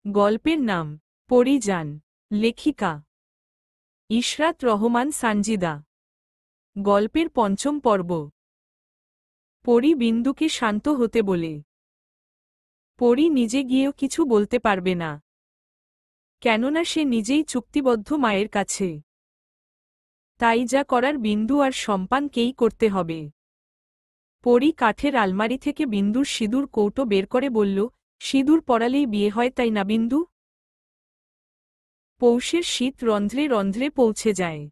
গল্পের নাম পরিযান। লেখিকা ইশরাত রহমান সানজিদা। গল্পের পঞ্চম পর্ব। পরি বিন্দুকে শান্ত হতে বলে। পরি নিজে গিয়েও কিছু বলতে পারবে না, কেননা সে নিজেই চুক্তিবদ্ধ মায়ের কাছে। তাই যা করার বিন্দু আর সম্পানকেই করতে হবে। পরি কাঠের আলমারি থেকে বিন্দুর সিঁদুর কৌটো বের করে বলল, সিঁদুর পরালেই বিয়ে হয়, তাই না বিন্দু? পৌষের শীত রন্ধ্রে রন্ধ্রে পৌঁছে যায়।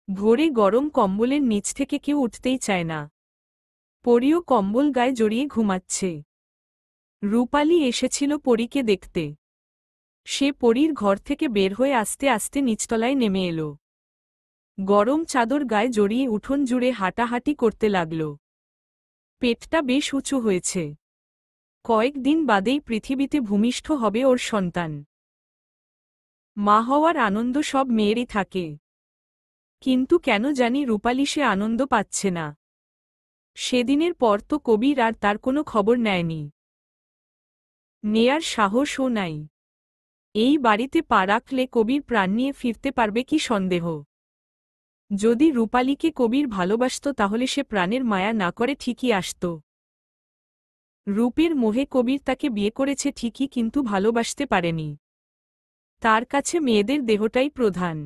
ভোরে গরম কম্বলের নিচ থেকে কেউ উঠতেই চায় না। পরিও কম্বল গায়ে জড়িয়ে ঘুমাচ্ছে। রূপালী এসেছিল পরীকে দেখতে। সে পরীর ঘর থেকে বের হয়ে আস্তে আস্তে নিচতলায় নেমে এলো। গরম চাদর গায়ে জড়িয়ে উঠোন জুড়ে হাঁটাহাঁটি করতে লাগল। পেটটা বেশ উঁচু হয়েছে। কয়েকদিন বাদেই পৃথিবীতে ভূমিষ্ঠ হবে ওর সন্তান। মা হওয়ার আনন্দ সব মেয়েরই থাকে, কিন্তু কেন জানি রূপালী সে আনন্দ পাচ্ছে না। সেদিনের পর তো কবির আর তার কোনো খবর নেয়নি। নেয়ার সাহসও নাই। এই বাড়িতে পা রাখলে কবির প্রাণ নিয়ে ফিরতে পারবে কি সন্দেহ। যদি রূপালীকে কবির ভালোবাসত তাহলে সে প্রাণের মায়া না করে ঠিকই আসত। রূপের মোহে কবির তাকে বিয়ে করেছে ঠিকই, কিন্তু ভালোবাসতে পারেনি। তার কাছে মেয়েদের দেহটাই প্রধান।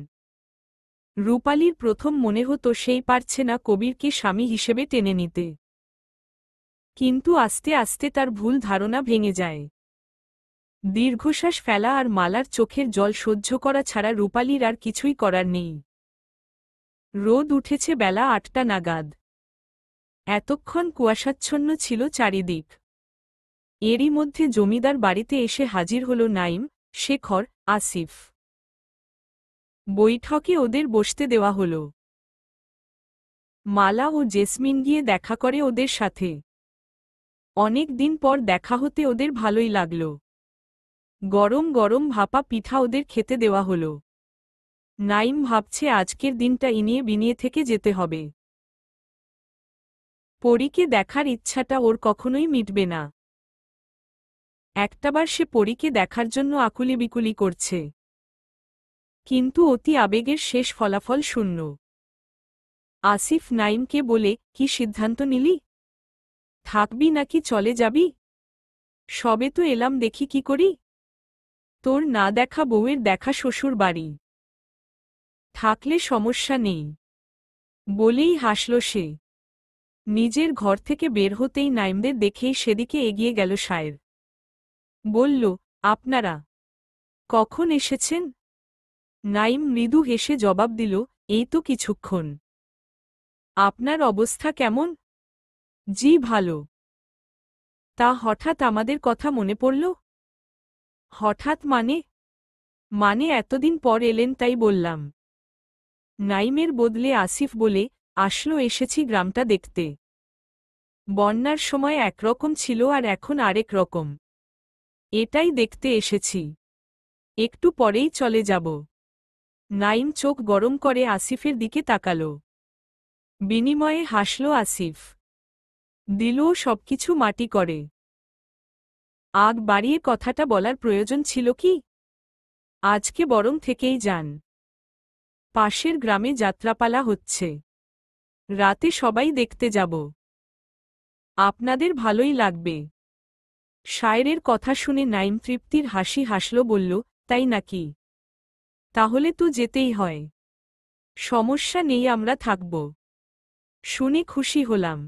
রূপালীর প্রথম মনে হতো সেই পারছে না কবিরকে স্বামী হিসেবে টেনে নিতে। কিন্তু আস্তে আস্তে তার ভুল ধারণা ভেঙে যায়। দীর্ঘশ্বাস ফেলা আর মালার চোখের জল সহ্য করা ছাড়া রূপালীর আর কিছুই করার নেই। রোদ উঠেছে বেলা ৮টা নাগাদ। এতক্ষণ কুয়াশাচ্ছন্ন ছিল চারিদিক। এরই মধ্যে জমিদার বাড়িতে এসে হাজির হল নাইম, শেখর, আসিফ। বৈঠকে ওদের বসতে দেওয়া হল। মালা ও জেসমিন গিয়ে দেখা করে ওদের সাথে। অনেক দিন পর দেখা হতে ওদের ভালোই লাগল। গরম গরম ভাপা পিঠা ওদের খেতে দেওয়া হল। নাইম ভাবছে আজকের দিনটা ইনিয়ে বিনিয়ে থেকে যেতে হবে। পরীকে দেখার ইচ্ছাটা ওর কখনোই মিটবে না। একটাবার সে পরীকে দেখার জন্য আকুলি বিকুলি করছে, কিন্তু অতি আবেগের শেষ ফলাফল শূন্য। আসিফ নাইমকে বলে, কি সিদ্ধান্ত নিলি? থাকবি নাকি চলে যাবি? সবে তো এলাম, দেখি কি করি। তোর না দেখা বউয়ের দেখা শ্বশুর বাড়ি, থাকলে সমস্যা নেই বলেই হাসল সে। নিজের ঘর থেকে বের হতেই নাইমদের দেখেই সেদিকে এগিয়ে গেল শায়ের। বলল, আপনারা কখন এসেছেন? নাইম মৃদু হেসে জবাব দিল, এই তো কিছুক্ষণ। আপনার অবস্থা কেমন? জি ভালো। তা হঠাৎ আমাদের কথা মনে পড়ল? হঠাৎ মানে এতদিন পর এলেন তাই বললাম। নাইমের বদলে আসিফ বলে, আসলো এসেছি গ্রামটা দেখতে। বন্যার সময় একরকম ছিল আর এখন আরেক রকম। এটাই দেখতে এসেছি। একটু পরেই চলে যাব। নাইম চোখ গরম করে আসিফের দিকে তাকাল। বিনিময়ে হাসল আসিফ। দিলও সবকিছু মাটি করে। আগ বাড়িয়ে কথাটা বলার প্রয়োজন ছিল কি? আজকে বরং থেকেই যান। পাশের গ্রামে যাত্রাপালা হচ্ছে। রাতে সবাই দেখতে যাব। আপনাদের ভালোই লাগবে। শায়েরের কথা শুনে নাইম তৃপ্তির হাসি হাসল, বলল, তাই নাকি? তাহলে তো যেতেই হয়। সমস্যা নেই, আমরা থাকব। শুনে খুশি হলাম।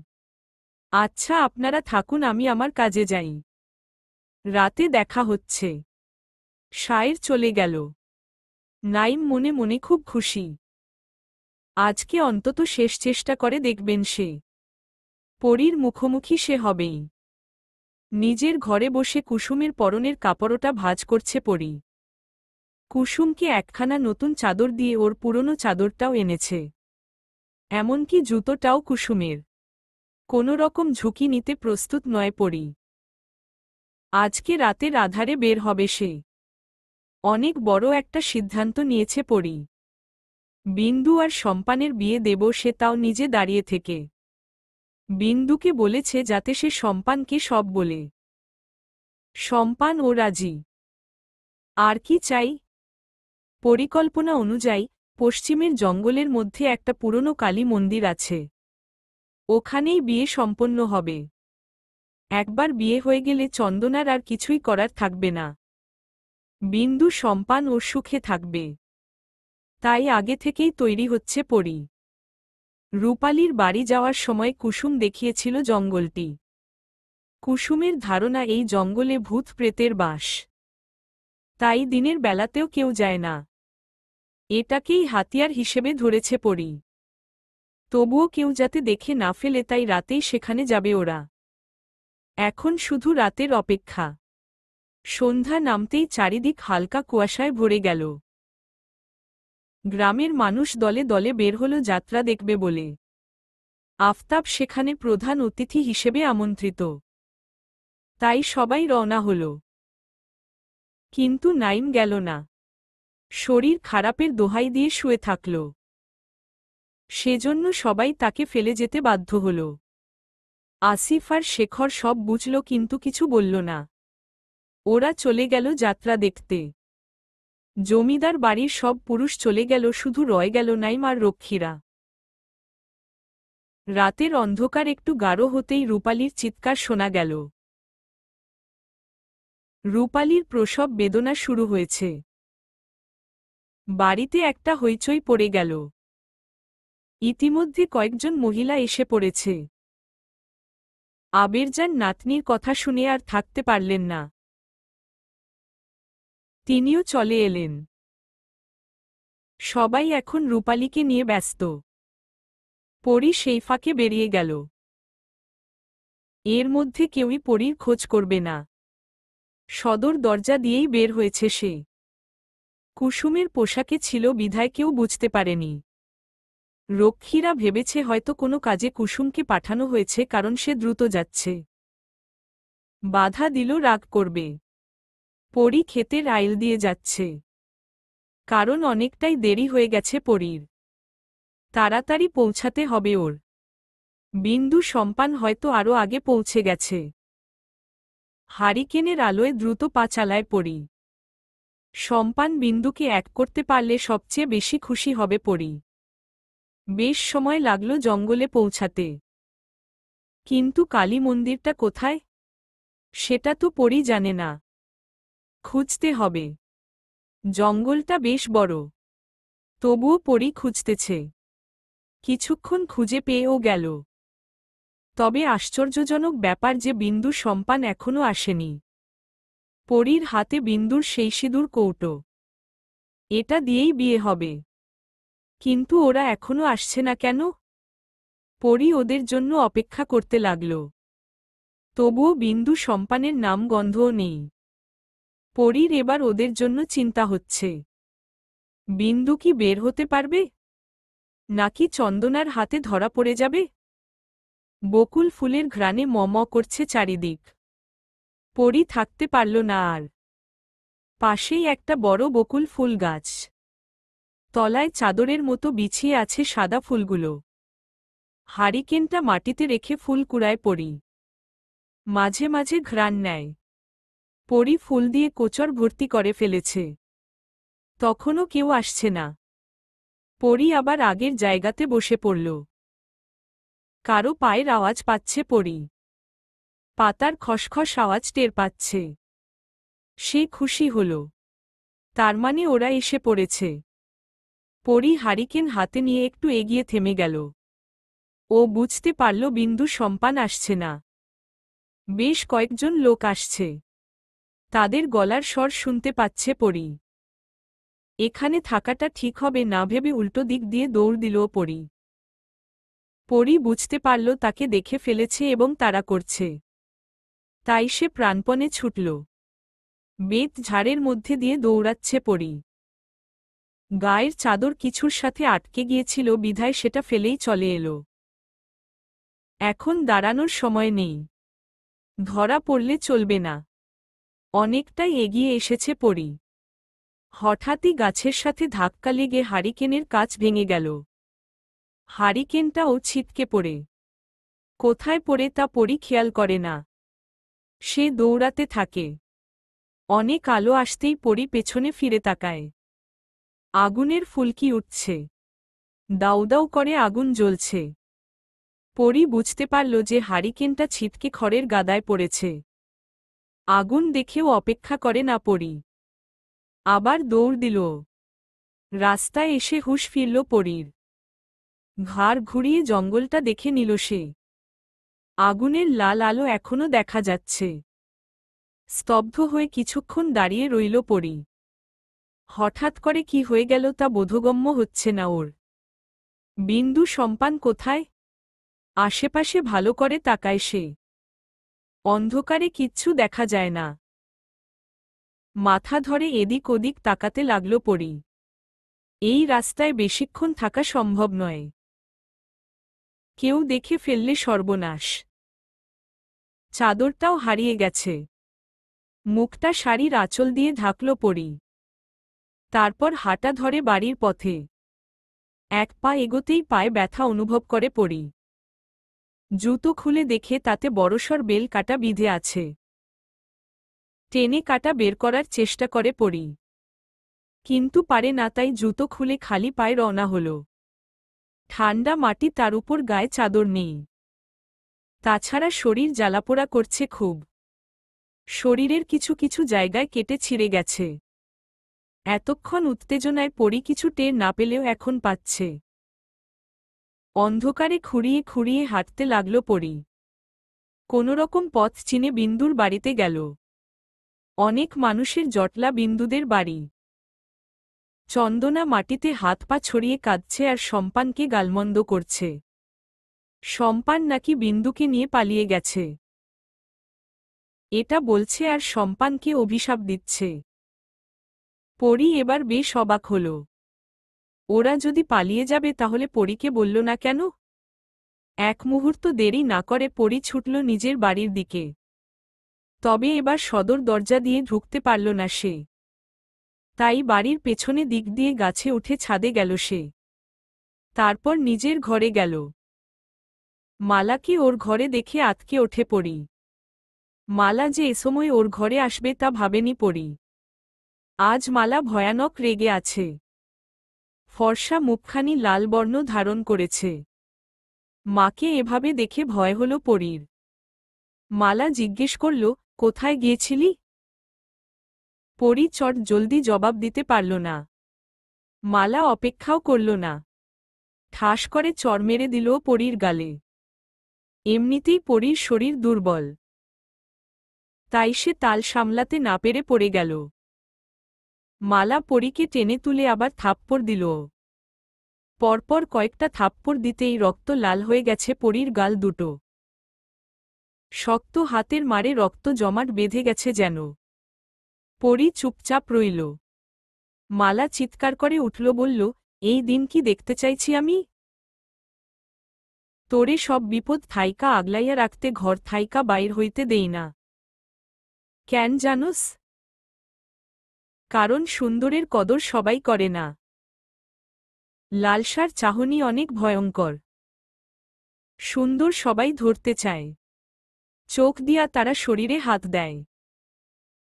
আচ্ছা আপনারা থাকুন, আমি আমার কাজে যাই। রাতে দেখা হচ্ছে। শায়ের চলে গেল। নাইম মনে মনে খুব খুশি। আজকে অন্তত শেষ চেষ্টা করে দেখবেন সে। পরীর মুখোমুখি সে হবেই। নিজের ঘরে বসে কুসুমের পরনের কাপড়টা ভাঁজ করছে পরী। কুসুমকে একখানা নতুন চাদর দিয়ে ওর পুরনো চাদরটাও এনেছে। এমনকি জুতোটাও কুসুমের। কোনো রকম ঝুঁকি নিতে প্রস্তুত নয় পরী। আজকে রাতের আধারে বের হবে সে। অনেক বড় একটা সিদ্ধান্ত নিয়েছে পরী। বিন্দু আর সম্পানের বিয়ে দেব সে, তাও নিজে দাঁড়িয়ে থেকে। বিন্দুকে বলেছে যাতে সে সম্পানকে সব বলে। সম্পান ও রাজি। আর কি চাই? পরিকল্পনা অনুযায়ী পশ্চিমের জঙ্গলের মধ্যে একটা পুরনো কালী মন্দির আছে। ওখানেই বিয়ে সম্পন্ন হবে। একবার বিয়ে হয়ে গেলে চন্দনার আর কিছুই করার থাকবে না। বিন্দু সম্পান ও সুখে থাকবে। তাই আগে থেকেই তৈরি হচ্ছে পরী। রূপালীর বাড়ি যাওয়ার সময় কুসুম দেখিয়েছিল জঙ্গলটি। কুসুমের ধারণা এই জঙ্গলে ভূত প্রেতের বাস। তাই দিনের বেলাতেও কেউ যায় না। এটাকেই হাতিয়ার হিসেবে ধরেছে পরী। তবুও কেউ যাতে দেখে না ফেলে তাই রাতেই সেখানে যাবে ওরা। এখন শুধু রাতের অপেক্ষা। সন্ধ্যা নামতেই চারিদিক হালকা কুয়াশায় ভরে গেল। গ্রামের মানুষ দলে দলে বের হল যাত্রা দেখবে বলে। আফতাব সেখানে প্রধান অতিথি হিসেবে আমন্ত্রিত। তাই সবাই রওনা হল। কিন্তু নাইম গেল না। শরীর খারাপের দোহাই দিয়ে শুয়ে থাকল। সেজন্য সবাই তাকে ফেলে যেতে বাধ্য হল। আসিফ আর শেখর সব বুঝল কিন্তু কিছু বলল না। ওরা চলে গেল যাত্রা দেখতে। জমিদার বাড়ির সব পুরুষ চলে গেল, শুধু রয়ে গেল নাইম আর রক্ষীরা। রাতের অন্ধকার একটু গাঢ় হতেই রূপালীর চিৎকার শোনা গেল। রূপালীর প্রসব বেদনা শুরু হয়েছে। বাড়িতে একটা হইচই পড়ে গেল। ইতিমধ্যে কয়েকজন মহিলা এসে পড়েছে। আবেরজান নাতনির কথা শুনে আর থাকতে পারলেন না। তিনিও চলে এলেন। সবাই এখন রূপালীকে নিয়ে ব্যস্ত। পরী সেই ফাঁকে বেরিয়ে গেল। এর মধ্যে কেউই পরীর খোঁজ করবে না। সদর দরজা দিয়েই বের হয়েছে সে। কুসুমের পোশাকে ছিল বিধায় কেউ বুঝতে পারেনি। রক্ষীরা ভেবেছে হয়তো কোনো কাজে কুসুমকে পাঠানো হয়েছে, কারণ সে দ্রুত যাচ্ছে। বাধা দিল রাগ করবে। পরী ক্ষেতের আইল দিয়ে যাচ্ছে। কারণ অনেকটাই দেরি হয়ে গেছে পরীর। তাড়াতাড়ি পৌঁছাতে হবে ওর। বিন্দু সম্পান হয়তো আরও আগে পৌঁছে গেছে। হারিকেনের আলোয় দ্রুত পা চালায় পরী। সম্পান বিন্দুকে এক করতে পারলে সবচেয়ে বেশি খুশি হবে পরী। বেশ সময় লাগল জঙ্গলে পৌঁছাতে। কিন্তু কালী মন্দিরটা কোথায় সেটা তো পরী জানে না। খুঁজতে হবে। জঙ্গলটা বেশ বড়। তবুও পরী খুঁজতেছে। কিছুক্ষণ খুঁজে পেয়েও গেল। তবে আশ্চর্যজনক ব্যাপার যে বিন্দু সম্পান এখনও আসেনি। পরীর হাতে বিন্দুর সেই সিঁদুর কৌটো। এটা দিয়েই বিয়ে হবে। কিন্তু ওরা এখনও আসছে না কেন? পরী ওদের জন্য অপেক্ষা করতে লাগল। তবুও বিন্দু সম্পানের নাম গন্ধও নেই। পরীর এবার ওদের জন্য চিন্তা হচ্ছে। বিন্দু কি বের হতে পারবে? নাকি চন্দনার হাতে ধরা পড়ে যাবে? বকুল ফুলের ঘ্রাণে মম করছে চারিদিক। পরী থাকতে পারল না আর। পাশেই একটা বড় বকুল ফুল গাছ। তলায় চাদরের মতো বিছিয়ে আছে সাদা ফুলগুলো। হারিকেনটা মাটিতে রেখে ফুল কুড়ায় পরী। মাঝে মাঝে ঘ্রাণ নেয়। পরী ফুল দিয়ে কোচর ভর্তি করে ফেলেছে। তখনও কেউ আসছে না। পরী আবার আগের জায়গাতে বসে পড়ল। কারো পায়ের আওয়াজ পাচ্ছে পরী। পাতার খসখস আওয়াজ টের পাচ্ছে। সে খুশি হল। তার মানে ওরা এসে পড়েছে। পরী হারিকেন হাতে নিয়ে একটু এগিয়ে থেমে গেল। ও বুঝতে পারল বিন্দু সম্পান আসছে না। বেশ কয়েকজন লোক আসছে। তাদের গলার স্বর শুনতে পাচ্ছে পরী। এখানে থাকাটা ঠিক হবে না ভেবে উল্টো দিক দিয়ে দৌড় দিল পরী। পরী বুঝতে পারল তাকে দেখে ফেলেছে এবং তাড়া করছে। তাই সে প্রাণপণে ছুটল। বেত ঝাড়ের মধ্যে দিয়ে দৌড়াচ্ছে পরী। গায়ের চাদর কিছুর সাথে আটকে গিয়েছিল বিধায় সেটা ফেলেই চলে এলো। এখন দাঁড়ানোর সময় নেই। ধরা পড়লে চলবে না। অনেকটাই এগিয়ে এসেছে পরী। হঠাৎই গাছের সাথে ধাক্কা লেগে হারিকেনের কাচ ভেঙে গেল। হারিকেনটাও ছিটকে পড়ে। কোথায় পড়ে তা পরী খেয়াল করে না। সে দৌড়াতে থাকে। অনেক আলো আসতেই পরী পেছনে ফিরে তাকায়। আগুনের ফুলকি উঠছে। দাউ দাউ করে আগুন জ্বলছে। পরী বুঝতে পারল যে হারিকেনটা ছিটকে খড়ের গাদায় পড়েছে। আগুন দেখেও অপেক্ষা করে না পরী। আবার দৌড় দিল। রাস্তায় এসে হুঁশ ফিরল পরীর। ঘাড় ঘুরিয়ে জঙ্গলটা দেখে নিল সে। আগুনের লাল আলো এখনো দেখা যাচ্ছে। স্তব্ধ হয়ে কিছুক্ষণ দাঁড়িয়ে রইল পরী। হঠাৎ করে কি হয়ে গেল তা বোধগম্য হচ্ছে না ওর। বিন্দু সম্পান কোথায়? আশেপাশে ভালো করে তাকায় সে। অন্ধকারে কিচ্ছু দেখা যায় না। মাথা ধরে এদিক ওদিক তাকাতে লাগল পরী। এই রাস্তায় বেশিক্ষণ থাকা সম্ভব নয়। কেউ দেখে ফেললে সর্বনাশ। চাদরটাও হারিয়ে গেছে। মুখটা শাড়ির আঁচল দিয়ে ঢাকল পরী। তারপর হাঁটা ধরে বাড়ির পথে। এক পা এগোতেই পায়ে ব্যথা অনুভব করে পরী। জুতো খুলে দেখে তাতে বড়সড় বেল কাটা বিঁধে আছে। টেনে কাটা বের করার চেষ্টা করে পরী। কিন্তু পারে না, তাই জুতো খুলে খালি পায়ে রওনা হল। ঠান্ডা মাটি, তার উপর গায়ে চাদর নেই। তাছাড়া শরীর জ্বালাপোড়া করছে খুব। শরীরের কিছু কিছু জায়গায় কেটে ছিঁড়ে গেছে। এতক্ষণ উত্তেজনায় পরী কিছু টের না পেলেও এখন পাচ্ছে। অন্ধকারে খুঁড়িয়ে খুঁড়িয়ে হাঁটতে লাগল পরী। কোনোরকম পথ চিনে বিন্দুর বাড়িতে গেল। অনেক মানুষের জটলা বিন্দুদের বাড়ি। চন্দনা মাটিতে হাত পা ছড়িয়ে কাঁদছে আর সম্পানকে গালমন্দ করছে। সম্পান নাকি বিন্দুকে নিয়ে পালিয়ে গেছে এটা বলছে আর সম্পানকে অভিশাপ দিচ্ছে। পরী এবার বেশ অবাক হল। ওরা যদি পালিয়ে যাবে তাহলে পরীকে বলল না কেন? এক মুহূর্ত দেরি না করে পরী ছুটল নিজের বাড়ির দিকে। তবে এবার সদর দরজা দিয়ে ঢুকতে পারল না সে। তাই বাড়ির পেছনে দিক দিয়ে গাছে উঠে ছাদে গেল সে। তারপর নিজের ঘরে গেল। মালাকে ওর ঘরে দেখে আঁতকে ওঠে পরী। মালা যে এসময় ওর ঘরে আসবে তা ভাবেনি পরী। আজ মালা ভয়ানক রেগে আছে। ফর্সা মুখখানি লাল বর্ণ ধারণ করেছে। মাকে এভাবে দেখে ভয় হল পরীর। মালা জিজ্ঞেস করল, কোথায় গিয়েছিলি? পরী চট জলদি জবাব দিতে পারল না। মালা অপেক্ষাও করল না। ঠাস করে চড় মেরে দিল পরীর গালে। এমনিতেই পরীর শরীর দুর্বল। তাই সে তাল সামলাতে না পেরে পড়ে গেল। মালা পরীকে টেনে তুলে আবার থাপ্পড় দিল। পরপর কয়েকটা থাপ্পড় দিতেই রক্ত লাল হয়ে গেছে পরীর গাল দুটো। শক্ত হাতের মারে রক্ত জমাট বেঁধে গেছে যেন। পরী চুপচাপ রইল। মালা চিৎকার করে উঠল, বলল, এই দিন কি দেখতে চাইছি আমি? তোরে সব বিপদ থাইকা আগলাইয়া রাখতে ঘর থাইকা বাইর হইতে দেই না। কেন জানোস? কারণ সুন্দরের কদর সবাই করে না। লালসার চাহনি অনেক ভয়ঙ্কর। সুন্দর সবাই ধরতে চায়। চোখ দিয়া তারা শরীরে হাত দেয়।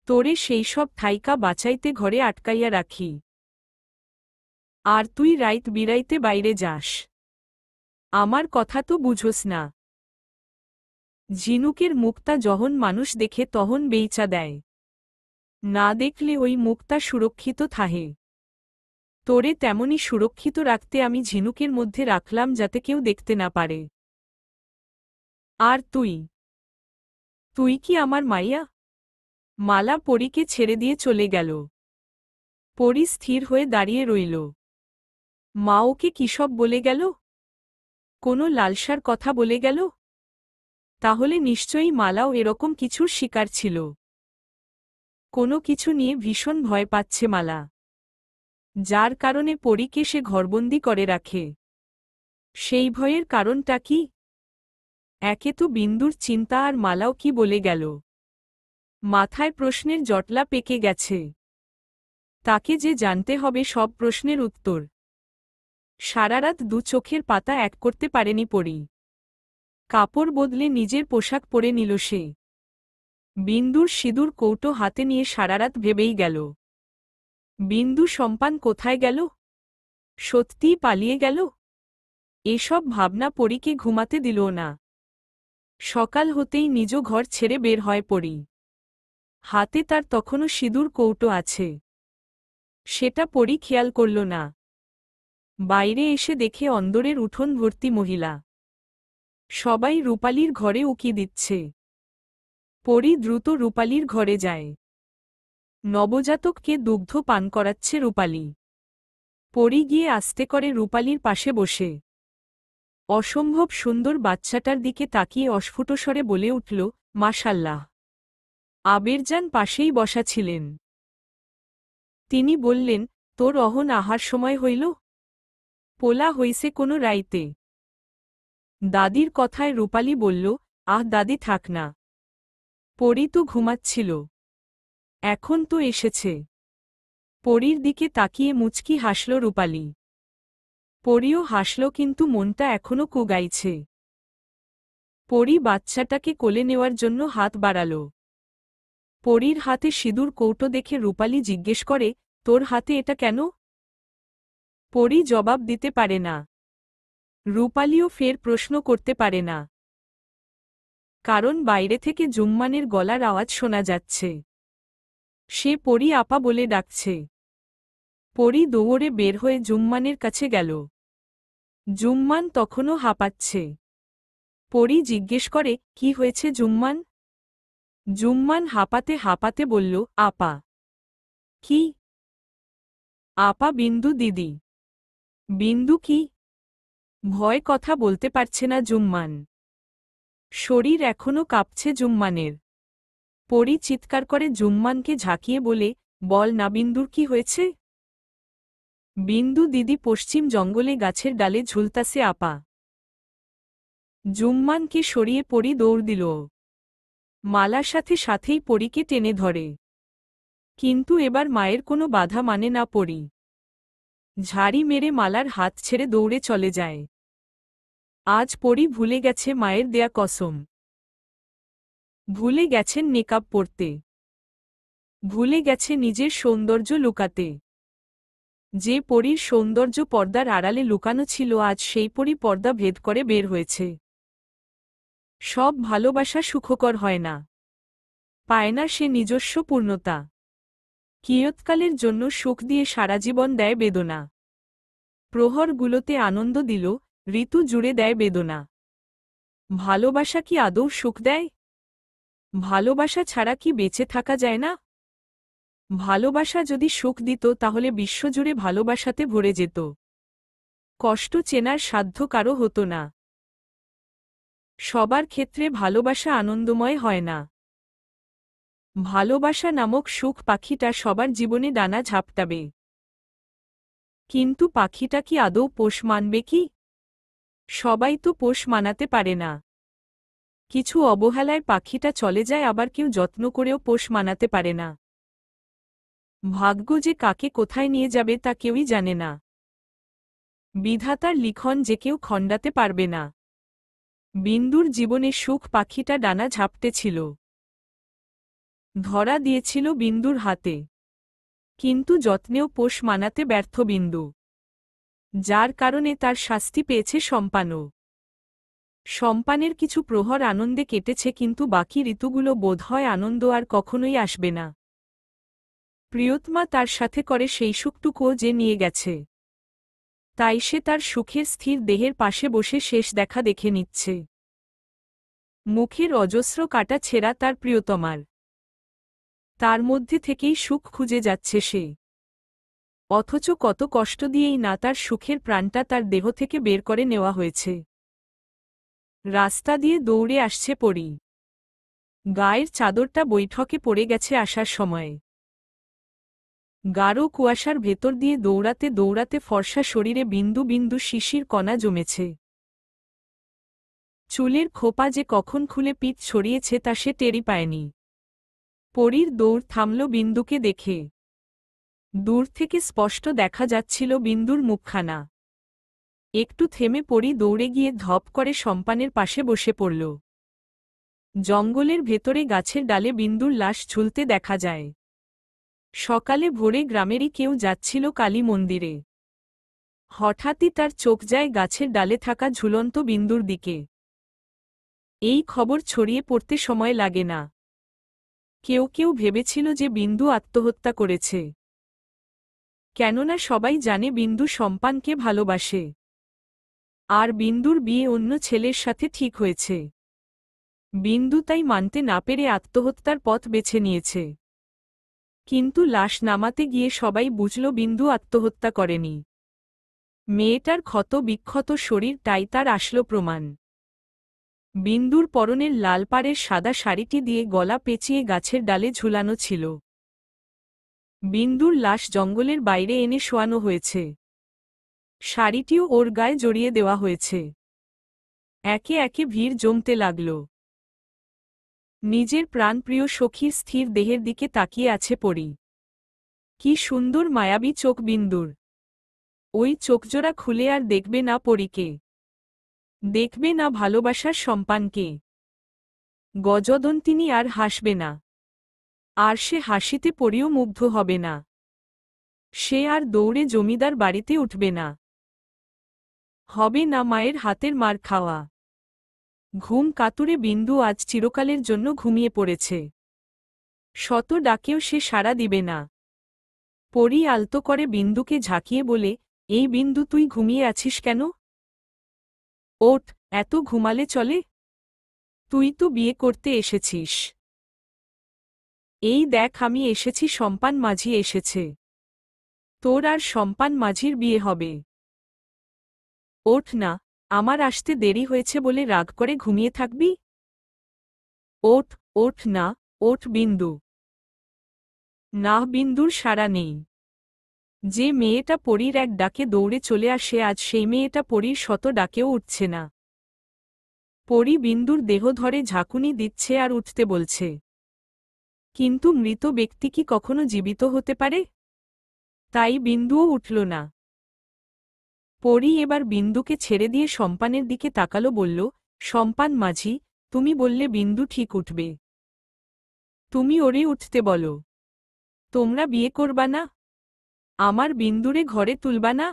তোরে সেই সব থাইকা বাঁচাইতে ঘরে আটকাইয়া রাখি। আর তুই রাইত বিরাইতে বাইরে যাস। আমার কথা তো বুঝোস না। ঝিনুকের মুক্তা যখন মানুষ দেখে তখন বেইচা দেয়। না দেখলে ওই মুক্তা সুরক্ষিত থাহে। তোরে তেমনি সুরক্ষিত রাখতে আমি ঝিনুকের মধ্যে রাখলাম যাতে কেউ দেখতে না পারে। আর তুই তুই কি আমার মাইয়া? মালা পরীকে ছেড়ে দিয়ে চলে গেল। পরী স্থির হয়ে দাঁড়িয়ে রইল। মা ওকে কিসব বলে গেল? কোনো লালসার কথা বলে গেল? তাহলে নিশ্চয়ই মালাও এরকম কিছুর শিকার ছিল। কোনো কিছু নিয়ে ভীষণ ভয় পাচ্ছে মালা। যার কারণে পরীকে সে ঘরবন্দি করে রাখে। সেই ভয়ের কারণটা কি? একে তো বিন্দুর চিন্তা, আর মালাও কি বলে গেল। মাথায় প্রশ্নের জটলা পেকে গেছে। তাকে যে জানতে হবে সব প্রশ্নের উত্তর। সারারাত দু চোখের পাতা এক করতে পারেনি পরী। কাপড় বদলে নিজের পোশাক পরে নিল সে। বিন্দুর সিঁদুর কৌটো হাতে নিয়ে সারারাত ভেবেই গেল। বিন্দু সম্পান কোথায় গেল? সত্যিই পালিয়ে গেল? এসব ভাবনা পরীকে ঘুমাতে দিল না। সকাল হতেই নিজ ঘর ছেড়ে বের হয় পরী। হাতে তার তখনও সিঁদুর কৌটো আছে। সেটা পরী খেয়াল করল না। বাইরে এসে দেখে অন্দরের উঠোন ভর্তি মহিলা। সবাই রূপালীর ঘরে উকি দিচ্ছে। পরী দ্রুত রূপালীর ঘরে যায়। নবজাতককে দুগ্ধ পান করাচ্ছে রূপালী। পরী গিয়ে আস্তে করে রূপালীর পাশে বসে অসম্ভব সুন্দর বাচ্চাটার দিকে তাকিয়ে অস্ফুট স্বরে বলে উঠল, মাশাল্লাহ। আবেরজান পাশেই বসা ছিলেন। তিনি বললেন, তোর অহন আহার সময় হইল? পোলা হইছে কোনো রাইতে? দাদির কথায় রূপালী বলল, আহ দাদি থাক না। পরী তো ঘুমাচ্ছিল। এখন তো এসেছে। পরীর দিকে তাকিয়ে মুচকি হাসল রূপালী। পরীও হাসল কিন্তু মনটা এখনো কুগাইছে। পরী বাচ্চাটাকে কোলে নেওয়ার জন্য হাত বাড়াল। পরীর হাতে সিঁদুর কৌটো দেখে রূপালী জিজ্ঞেস করে, তোর হাতে এটা কেন? পরী জবাব দিতে পারে না। রূপালীও ফের প্রশ্ন করতে পারে না। কারণ বাইরে থেকে জুম্মানের গলার আওয়াজ শোনা যাচ্ছে। সে পরী আপা বলে ডাকছে। পরী দৌড়ে বের হয়ে জুম্মানের কাছে গেল। জুম্মান তখনও হাঁপাচ্ছে। পরী জিজ্ঞেস করে, কি হয়েছে জুম্মান? জুম্মান হাঁপাতে হাঁপাতে বলল, আপা। কি? আপা বিন্দু দিদি। বিন্দু কি? ভয় কথা বলতে পারছে না জুম্মান। শরীর এখনো কাঁপছে জুম্মানের। পরী চিৎকার করে জুম্মানকে ঝাঁকিয়ে বলে, বল না বিন্দুর কি হয়েছে? বিন্দু দিদি পশ্চিম জঙ্গলে গাছের ডালে ঝুলতাছে আপা। জুম্মানকে সরিয়ে পরী দৌড় দিল। মালার সাথে সাথেই পরীকে টেনে ধরে। কিন্তু এবার মায়ের কোনো বাধা মানে না পরী। ঝাড়ি মেরে মালার হাত ছেড়ে দৌড়ে চলে যায়। আজ পরী ভুলে গেছে মায়ের দেয়া কসম। ভুলে গেছেন নেকাব পরতে। ভুলে গেছে নিজের সৌন্দর্য লুকাতে। যে পরীর সৌন্দর্য পর্দার আড়ালে লুকানো ছিল আজ সেই পরী পর্দা ভেদ করে বের হয়েছে। সব ভালোবাসা সুখকর হয় না। পায় না সে নিজস্ব পূর্ণতা। কিয়ৎকালের জন্য সুখ দিয়ে সারা জীবন দেয় বেদনা। প্রহরগুলোতে আনন্দ দিল, ঋতু জুড়ে দেয় বেদনা। ভালোবাসা কি আদৌ সুখ দেয়? ভালোবাসা ছাড়া কি বেঁচে থাকা যায় না? ভালোবাসা যদি সুখ দিত তাহলে বিশ্বজুড়ে ভালোবাসাতে ভরে যেত। কষ্ট চেনার সাধ্য কারো হতো না। সবার ক্ষেত্রে ভালোবাসা আনন্দময় হয় না। ভালোবাসা নামক সুখ পাখিটা সবার জীবনে ডানা ঝাপটাবে। কিন্তু পাখিটা কি আদৌ পোষ মানবে কি? সবাই তো পোষ মানাতে পারে না। কিছু অবহেলায় পাখিটা চলে যায়, আবার কেউ যত্ন করেও পোষ মানাতে পারে না। ভাগ্য যে কাকে কোথায় নিয়ে যাবে তা কেউই জানে না। বিধাতার লিখন যে কেউ খণ্ডাতে পারবে না। বিন্দুর জীবনে সুখ পাখিটা ডানা ঝাপটেছিল। ধরা দিয়েছিল বিন্দুর হাতে। কিন্তু যত্নেও পোষ মানাতে ব্যর্থ বিন্দু। যার কারণে তার শাস্তি পেয়েছে সম্পানও। সম্পানের কিছু প্রহর আনন্দে কেটেছে, কিন্তু বাকি ঋতুগুলো বোধহয় আনন্দ আর কখনোই আসবে না। প্রিয়তমা তার সাথে করে সেই সুখটুকুও যে নিয়ে গেছে। তাই সে তার সুখের স্থির দেহের পাশে বসে শেষ দেখা দেখে নিচ্ছে। মুখের অজস্র কাটা ছেঁড়া তার প্রিয়তমার। তার মধ্যে থেকেই সুখ খুঁজে যাচ্ছে সে। অথচ কত কষ্ট দিয়েই না তার সুখের প্রাণটা তার দেহ থেকে বের করে নেওয়া হয়েছে। রাস্তা দিয়ে দৌড়ে আসছে পরী। গায়ের চাদরটা বৈঠকে পড়ে গেছে আসার সময়ে। গাঢ় কুয়াশার ভেতর দিয়ে দৌড়াতে দৌড়াতে ফর্সা শরীরে বিন্দু বিন্দু শিশির কণা জমেছে। চুলের খোপা যে কখন খুলে পিঠ ছড়িয়েছে তা সে টেরি পায়নি। পরীর দৌড় থামল বিন্দুকে দেখে। দূর থেকে স্পষ্ট দেখা যাচ্ছিল বিন্দুর মুখখানা। একটু থেমে পরী দৌড়ে গিয়ে ধপ করে সম্পানের পাশে বসে পড়ল। জঙ্গলের ভেতরে গাছের ডালে বিন্দুর লাশ ঝুলতে দেখা যায়। সকালে ভোরে গ্রামেরই কেউ যাচ্ছিল কালী মন্দিরে। হঠাৎই তার চোখ যায় গাছের ডালে থাকা ঝুলন্ত বিন্দুর দিকে। এই খবর ছড়িয়ে পড়তে সময় লাগে না। কেউ কেউ ভেবেছিল যে বিন্দু আত্মহত্যা করেছে, কেননা সবাই জানে বিন্দু সম্পানকে ভালোবাসে, আর বিন্দুর বিয়ে অন্য ছেলের সাথে ঠিক হয়েছে। বিন্দু তাই মানতে না পেরে আত্মহত্যার পথ বেছে নিয়েছে। কিন্তু লাশ নামাতে গিয়ে সবাই বুঝল বিন্দু আত্মহত্যা করেনি। মেয়েটার ক্ষত বিক্ষত শরীর, তাই তার আসল প্রমাণ। বিন্দুর পরনের লাল পাড়ের সাদা শাড়িটি দিয়ে গলা পেঁচিয়ে গাছের ডালে ঝুলানো ছিল। বিন্দুর লাশ জঙ্গলের বাইরে এনে শোয়ানো হয়েছে। শাড়িটিও ওর গায়ে জড়িয়ে দেওয়া হয়েছে। একে একে ভিড় জমতে লাগল। নিজের প্রাণপ্রিয় সখীর স্থির দেহের দিকে তাকিয়ে আছে পরী। কি সুন্দর মায়াবী চোখ বিন্দুর! ওই চোখজোড়া খুলে আর দেখবে না পরীকে, দেখবে না ভালোবাসার সম্পানকে। গজদন্তিনী আর হাসবে না, আর সে হাসিতে পরীও মুগ্ধ হবে না। সে আর দৌড়ে জমিদার বাড়িতে উঠবে না, হবে না মায়ের হাতের মার খাওয়া। ঘুম কাতুরে বিন্দু আজ চিরকালের জন্য ঘুমিয়ে পড়েছে। শত ডাকেও সে সাড়া দিবে না। পরী আলতো করে বিন্দুকে ঝাঁকিয়ে বলে, এই বিন্দু, তুই ঘুমিয়ে আছিস কেন? ওঠ, এত ঘুমালে চলে? তুই তো বিয়ে করতে এসেছিস। এই দেখ, আমি এসেছি, সম্পান মাঝি এসেছে। তোর আর সম্পান মাঝির বিয়ে হবে। ওঠ না, আমার আসতে দেরি হয়েছে বলে রাগ করে ঘুমিয়ে থাকবি? ওঠ, ওঠ না, ওঠ বিন্দু। না, বিন্দুর সাড়া নেই। যে মেয়েটা পরীর এক ডাকে দৌড়ে চলে আসে, আজ সেই মেয়েটা পরীর শত ডাকেও উঠছে না। পরী বিন্দুর দেহ ধরে ঝাঁকুনি দিচ্ছে আর উঠতে বলছে। কিন্তু মৃত ব্যক্তি কি কখনো জীবিত হতে পারে? তাই বিন্দুও উঠল না। পরী এবার বিন্দুকে ছেড়ে দিয়ে সম্পানের দিকে তাকালো, বলল, সম্পান মাঝি, তুমি বললে বিন্দু ঠিক উঠবে। তুমি ওরে উঠতে বলো। তোমরা বিয়ে করবা না? আমার বিন্দুরে ঘরে তুলবা না?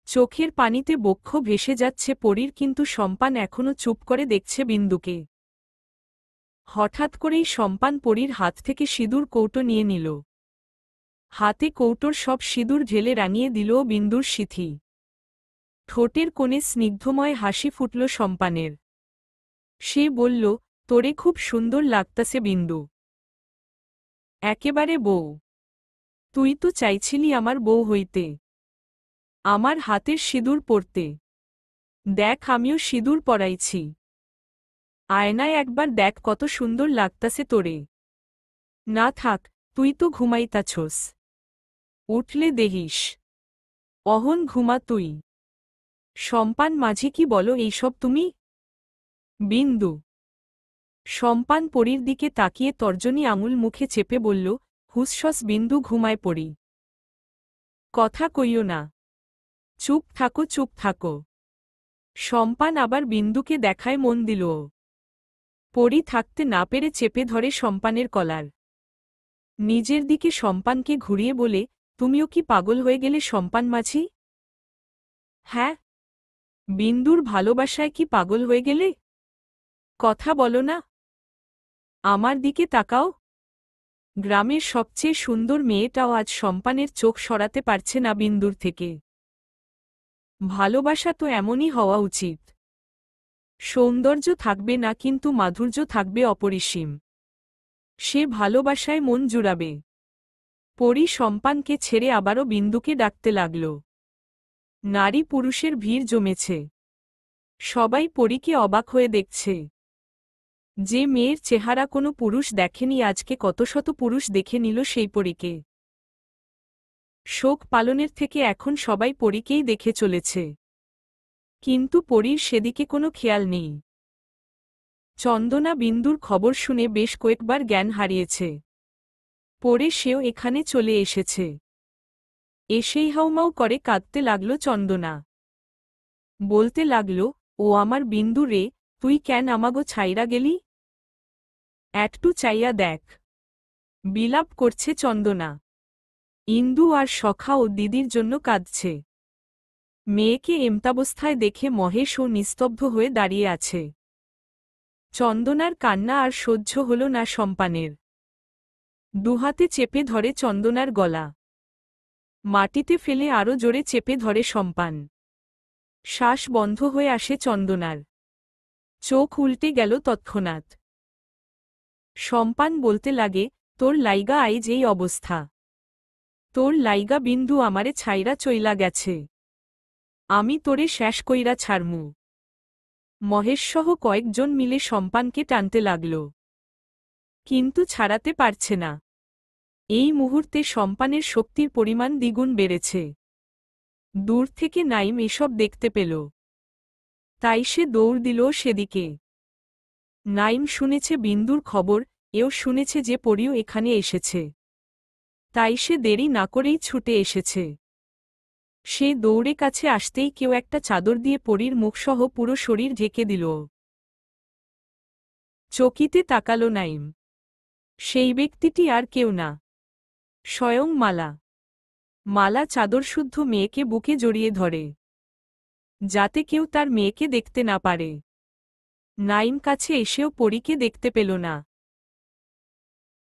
চোখের পানিতে বক্ষ ভেসে যাচ্ছে পরীর, কিন্তু সম্পান এখনো চুপ করে দেখছে বিন্দুকে। হঠাৎ করেই সম্পান পরীর হাত থেকে সিঁদুর কৌটো নিয়ে নিল। হাতে কৌটোর সব সিঁদুর ঢেলে রাঙিয়ে দিল বিন্দুর সিথি। ঠোঁটের কোণে স্নিগ্ধময় হাসি ফুটল সম্পানের। সে বলল, তোরে খুব সুন্দর লাগতাছে বিন্দু। একেবারে বউ। তুই তো চাইছিলি আমার বউ হইতে, আমার হাতের সিঁদুর পরতে। দেখ, আমিও সিঁদুর পরাইছি। আয়নায় একবার দেখ, কত সুন্দর লাগতাছে তোরে। না থাক, তুই তো ঘুমাইতাছোস। উঠলে দেহিস। অহন ঘুমা তুই। সম্পান মাঝি, কি বলো এইসব তুমি? বিন্দু। সম্পান পরীর দিকে তাকিয়ে তর্জনী আঙুল মুখে চেপে বলল, হুসসস বিন্দু, ঘুমায় পড়ি। কথা কইও না। চুপ থাকো, চুপ থাকো। সম্পান আবার বিন্দুকে দেখায় মন দিল। পরী থাকতে না পেরে চেপে ধরে সম্পানের কলার। নিজের দিকে সম্পানকে ঘুরিয়ে বলে, তুমিও কি পাগল হয়ে গেলে সম্পান মাঝি? হ্যাঁ, বিন্দুর ভালোবাসায় কি পাগল হয়ে গেলে? কথা বলো না। আমার দিকে তাকাও। গ্রামের সবচেয়ে সুন্দর মেয়েটাও আজ সম্পানের চোখ সরাতে পারছে না বিন্দুর থেকে। ভালোবাসা তো এমনই হওয়া উচিত। সৌন্দর্য থাকবে না, কিন্তু মাধুর্য থাকবে অপরিসীম। সে ভালোবাসায় মন জুড়াবে। পরী সম্পানকে ছেড়ে আবারও বিন্দুকে ডাকতে লাগল। নারী পুরুষের ভিড় জমেছে। সবাই পরীকে অবাক হয়ে দেখছে। যে মেয়ের চেহারা কোনো পুরুষ দেখেনি, আজকে কত শত পুরুষ দেখে নিল সেই পরীকে। শোক পালনের থেকে এখন সবাই পরীকেই দেখে চলেছে। কিন্তু পরীর সেদিকে কোনো খেয়াল নেই। চন্দনা বিন্দুর খবর শুনে বেশ কয়েকবার জ্ঞান হারিয়েছে। পরে সেও এখানে চলে এসেছে। এসেই হাউমাউ করে কাঁদতে লাগল চন্দনা। বলতে লাগল, ও আমার বিন্দু রে, তুই কেন আমাগো ছাইরা গেলি? একটু চাইয়া দেখ। বিলাপ করছে চন্দনা। ইন্দু আর সখা ও দিদির জন্য কাঁদছে। মেয়েকে এমতাবস্থায় দেখে মহেশ ও নিস্তব্ধ হয়ে দাঁড়িয়ে আছে। চন্দনার কান্না আর সহ্য হল না সম্পানের। দুহাতে চেপে ধরে চন্দনার গলা। মাটিতে ফেলে আরো জোরে চেপে ধরে সম্পান। শ্বাস বন্ধ হয়ে আসে চন্দনার। চোখ উল্টে গেল তৎক্ষণাৎ। সম্পান বলতে লাগে, তোর লাইগা আইজ এই অবস্থা। তোর লাইগা বিন্দু আমারে ছাইরা চইলা গেছে। আমি তোরে শেষ কইরা ছাড়মু। মহেশসহ কয়েকজন মিলে সম্পানকে টানতে লাগল। কিন্তু ছাড়াতে পারছে না। এই মুহূর্তে সম্পানের শক্তির পরিমাণ দ্বিগুণ বেড়েছে। দূর থেকে নাইম এসব দেখতে পেল। তাই সে দৌড় দিল সেদিকে। নাইম শুনেছে বিন্দুর খবর, এও শুনেছে যে পরীও এখানে এসেছে। তাই সে দেরি না করেই ছুটে এসেছে। সে দৌড়ে কাছে আসতেই কেউ একটা চাদর দিয়ে পরীর মুখসহ পুরো শরীর ঢেকে দিল। চকিতে তাকালো নাইম। সেই ব্যক্তিটি আর কেউ না, স্বয়ং মালা। মালা চাদরশুদ্ধ মেয়েকে বুকে জড়িয়ে ধরে, যাতে কেউ তার মেয়েকে দেখতে না পারে। নাইম কাছে এসেও পরীকে দেখতে পেল না।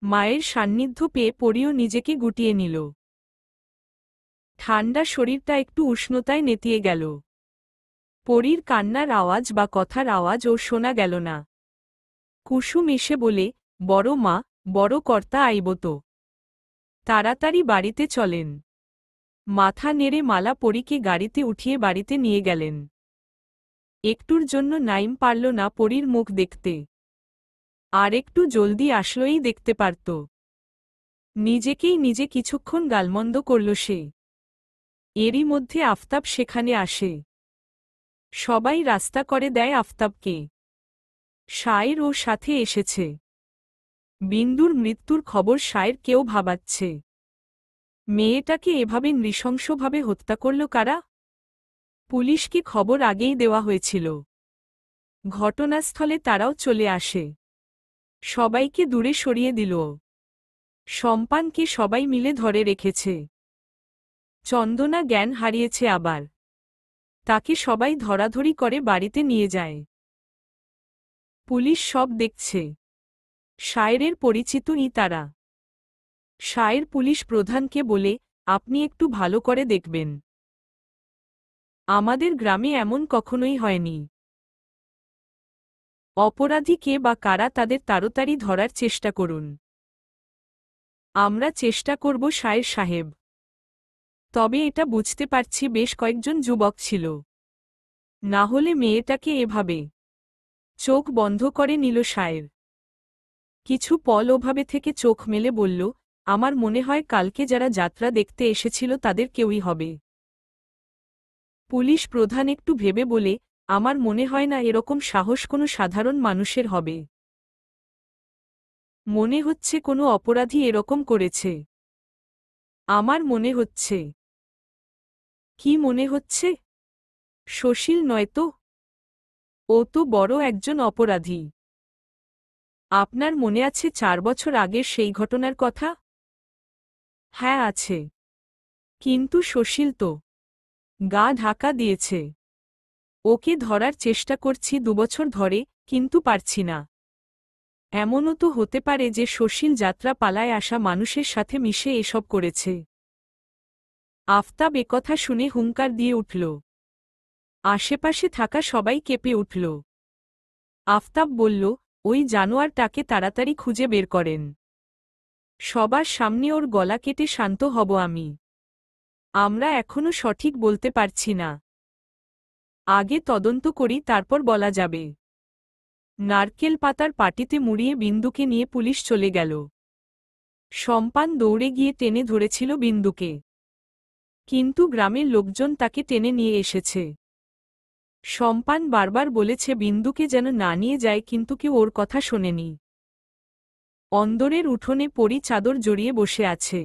মায়ের সান্নিধ্য পেয়ে পরীও নিজেকে গুটিয়ে নিল। ঠান্ডা শরীরটা একটু উষ্ণতায় নেতিয়ে গেল। পরীর কান্নার আওয়াজ বা কথার আওয়াজ ও শোনা গেল না। কুসুম এসে বলে, বড় মা, বড় কর্তা আইব তো। তাড়াতাড়ি বাড়িতে চলেন। মাথা নেড়ে মালা পরীকে গাড়িতে উঠিয়ে বাড়িতে নিয়ে গেলেন। একটুর জন্য নাইম পারল না পরীর মুখ দেখতে। আর একটু জলদি আসলেই দেখতে পারত। নিজেকেই নিজে কিছুক্ষণ গালমন্দ করল সে। এরই মধ্যে আফতাব সেখানে আসে। সবাই রাস্তা করে দেয় আফতাবকে। শায়ের ওর সাথে এসেছে। বিন্দুর মৃত্যুর খবর শায়ের কেউ ভাবাচ্ছে। মেয়েটাকে এভাবে নৃশংসভাবে হত্যা করল কারা? পুলিশকে খবর আগেই দেওয়া হয়েছিল। ঘটনাস্থলে তারাও চলে আসে। সবাইকে দূরে সরিয়ে দিল। সম্পানকে সবাই মিলে ধরে রেখেছে। চন্দনা জ্ঞান হারিয়েছে আবার। তাকে সবাই ধরাধরি করে বাড়িতে নিয়ে যায়। পুলিশ সব দেখছে। শায়েরের পরিচিতই তারা। শায়ের পুলিশ প্রধানকে বলে, আপনি একটু ভালো করে দেখবেন। আমাদের গ্রামে এমন কখনোই হয়নি। অপরাধী কে বা কারা তাদের তাড়াতাড়ি ধরার চেষ্টা করুন। আমরা চেষ্টা করব শায়ের সাহেব। তবে এটা বুঝতে পারছি বেশ কয়েকজন যুবক ছিল। না হলে মেয়েটাকে এভাবে। চোখ বন্ধ করে নিল শায়ের। কিছু পল ওভাবে থেকে চোখ মেলে বলল, আমার মনে হয় কালকে যারা যাত্রা দেখতে এসেছিল তাদের কেউই হবে। পুলিশ প্রধান একটু ভেবে বলে, আমার মনে হয় না এরকম সাহস কোনো সাধারণ মানুষের হবে। মনে হচ্ছে কোনো অপরাধী এরকম করেছে। আমার মনে হচ্ছে। কি মনে হচ্ছে? সুশীল নয়তো? ও তো বড় একজন অপরাধী। আপনার মনে আছে 4 বছর আগের সেই ঘটনার কথা? হ্যাঁ আছে। কিন্তু সুশীল তো গা ঢাকা দিয়েছে। ওকে ধরার চেষ্টা করছি 2 বছর ধরে, কিন্তু পারছি না। এমনও তো হতে পারে যে সুশীল যাত্রা পালায় আসা মানুষের সাথে মিশে এসব করেছে। আফতাব একথা শুনে হুঙ্কার দিয়ে উঠল। আশেপাশে থাকা সবাই কেঁপে উঠল। আফতাব বলল, ওই জানোয়ারটাকে তাড়াতাড়ি খুঁজে বের করেন। সবার সামনে ওর গলা কেটে শান্ত হব আমি। আমরা এখনো সঠিক বলতে পারছি না। আগে তদন্ত করি তারপর বলা যাবে। নারকেল পাতার পাটিতে মুড়িয়ে বিন্দুকে নিয়ে পুলিশ চলে গেল। সম্পান দৌড়ে গিয়ে টেনে ধরেছিল বিন্দুকে। কিন্তু গ্রামের লোকজন তাকে টেনে নিয়ে এসেছে। সম্পান বারবার বলেছে বিন্দুকে যেন না নিয়ে যায়, কিন্তু কেউ ওর কথা শোনেনি। অন্দরের উঠোনে পরী চাদর জড়িয়ে বসে আছে।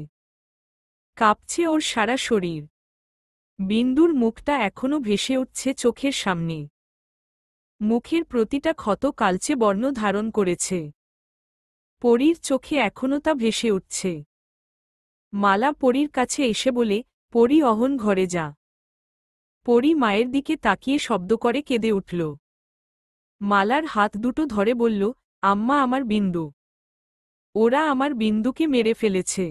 কাঁপছে ওর সারা শরীর। বিন্দুর মুখটা এখনো ভেসে উঠছে চোখের সামনে। মুখের প্রতিটা ক্ষত কালচে বর্ণ ধারণ করেছে। পরীর চোখে এখনও তা ভেসে উঠছে। মালা পরীর কাছে এসে বলে, পরী অহন ঘরে যা। পরী মায়ের দিকে তাকিয়ে শব্দ করে কেঁদে উঠল। মালার হাত দুটো ধরে বলল, আম্মা আমার বিন্দু। ওরা আমার বিন্দুকে মেরে ফেলেছে।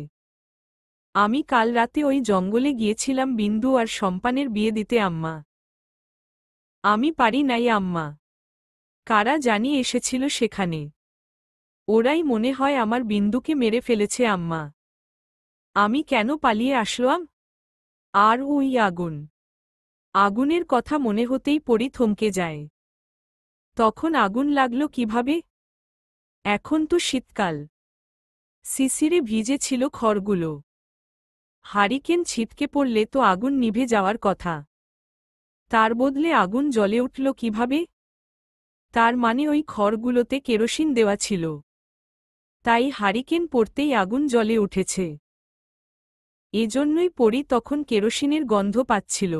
আমি কাল রাতে ওই জঙ্গলে গিয়েছিলাম বিন্দু আর সম্পানের বিয়ে দিতে আম্মা। আমি পারি নাই আম্মা। কারা জানি এসেছিল সেখানে। ওরাই মনে হয় আমার বিন্দুকে মেরে ফেলেছে আম্মা। আমি কেন পালিয়ে আসলাম? আর ওই আগুন। আগুনের কথা মনে হতেই পরী থমকে যায়। তখন আগুন লাগলো কিভাবে? এখন তো শীতকাল। শিশিরে ভিজে ছিল খড়গুলো। হারিকেন ছিটকে পড়লে তো আগুন নিভে যাওয়ার কথা। তার বদলে আগুন জ্বলে উঠল কিভাবে? তার মানে ওই খড়গুলোতে কেরোসিন দেওয়া ছিল। তাই হারিকেন পড়তেই আগুন জ্বলে উঠেছে। এজন্যই পরী তখন কেরোসিনের গন্ধ পাচ্ছিল।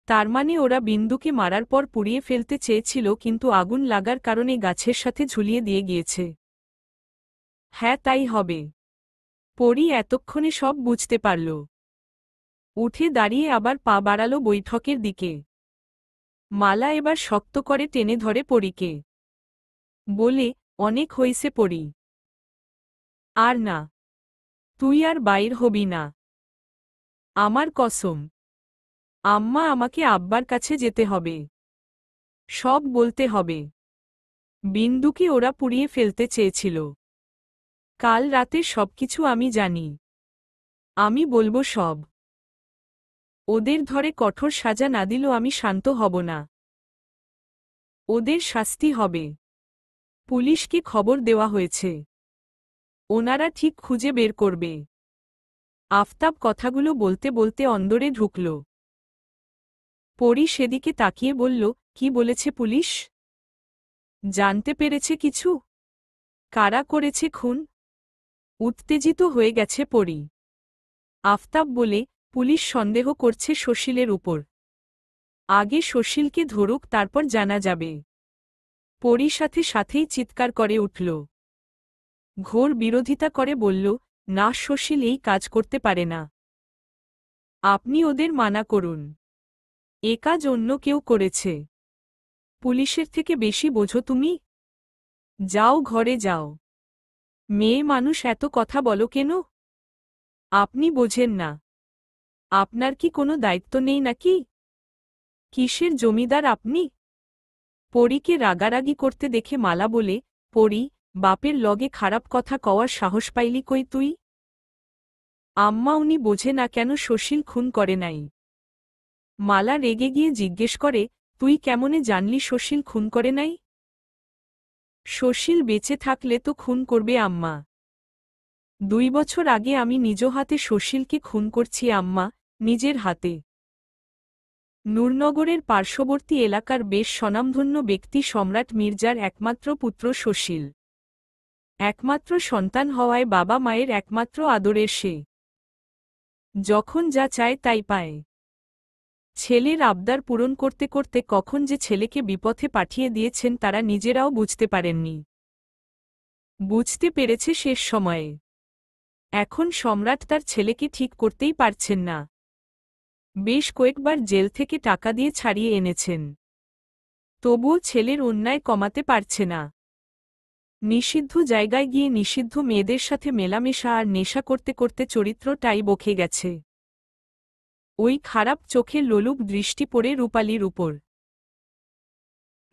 তার মানে ওরা বিন্দুকে মারার পর পুড়িয়ে ফেলতে চেয়েছিল, কিন্তু আগুন লাগার কারণে গাছের সাথে ঝুলিয়ে দিয়ে গিয়েছে। হ্যাঁ, তাই হবে। পরী এতক্ষণে সব বুঝতে পারল। উঠে দাঁড়িয়ে আবার পা বাড়াল বৈঠকের দিকে। মালা এবার শক্ত করে টেনে ধরে পরীকে। বলে, অনেক হইছে পরী। আর না। তুই আর বাইর হবি না। আমার কসম। আম্মা আমাকে আব্বার কাছে যেতে হবে। সব বলতে হবে। বিন্দুকে ওরা পুড়িয়ে ফেলতে চেয়েছিল। কাল রাতে সবকিছু আমি জানি। আমি বলবো সব। ওদের ধরে কঠোর সাজা না দিল আমি শান্ত হব না। ওদের শাস্তি হবে। পুলিশকে খবর দেওয়া হয়েছে। ওনারা ঠিক খুঁজে বের করবে। আফতাব কথাগুলো বলতে বলতে অন্দরে ঢুকল। পরী সেদিকে তাকিয়ে বলল, কি বলেছে পুলিশ? জানতে পেরেছে কিছু? কারা করেছে খুন? উত্তেজিত হয়ে গেছে পরী। আফতাব বলে, পুলিশ সন্দেহ করছে সুশীলের উপর। আগে সুশীলকে ধরুক, তারপর জানা যাবে। পরী সাথে সাথেই চিৎকার করে উঠল। ঘোর বিরোধিতা করে বলল, না, সুশীল এই কাজ করতে পারে না। আপনি ওদের মানা করুন। এ কাজ অন্য কেউ করেছে। পুলিশের থেকে বেশি বোঝো তুমি? যাও, ঘরে যাও। মেয়ে মানুষ এত কথা বলো কেন? আপনি বোঝেন না? আপনার কি কোনো দায়িত্ব নেই নাকি? কিসের জমিদার আপনি? পরীকে রাগারাগি করতে দেখে মালা বলে, পরী, বাপের লগে খারাপ কথা কওয়ার সাহস পাইলি কই তুই? আম্মা উনি বোঝে না কেন সুশীল খুন করে নাই। মালা রেগে গিয়ে জিজ্ঞেস করে, তুই কেমনে জানলি সুশীল খুন করে নাই? সুশীল বেঁচে থাকলে তো খুন করবে আম্মা। 2 বছর আগে আমি নিজ হাতে সুশীলকে খুন করছি আম্মা, নিজের হাতে। নূরনগরের পার্শ্ববর্তী এলাকার বেশ স্বনামধন্য ব্যক্তি সম্রাট মির্জার একমাত্র পুত্র সুশীল। একমাত্র সন্তান হওয়ায় বাবা মায়ের একমাত্র আদরের সে। যখন যা চায় তাই পায়। ছেলের আবদার পূরণ করতে করতে কখন যে ছেলেকে বিপথে পাঠিয়ে দিয়েছেন তারা নিজেরাও বুঝতে পারেননি। বুঝতে পেরেছে শেষ সময়ে। এখন সম্রাট তার ছেলেকে ঠিক করতেই পারছেন না। বেশ কয়েকবার জেল থেকে টাকা দিয়ে ছাড়িয়ে এনেছেন। তবুও ছেলের অন্যায় কমাতে পারছে না। নিষিদ্ধ জায়গায় গিয়ে নিষিদ্ধ মেয়েদের সাথে মেলামেশা আর নেশা করতে করতে চরিত্রটাই বকে গেছে। ওই খারাপ চোখের লোলুপ দৃষ্টি পড়ে রূপালীর উপর।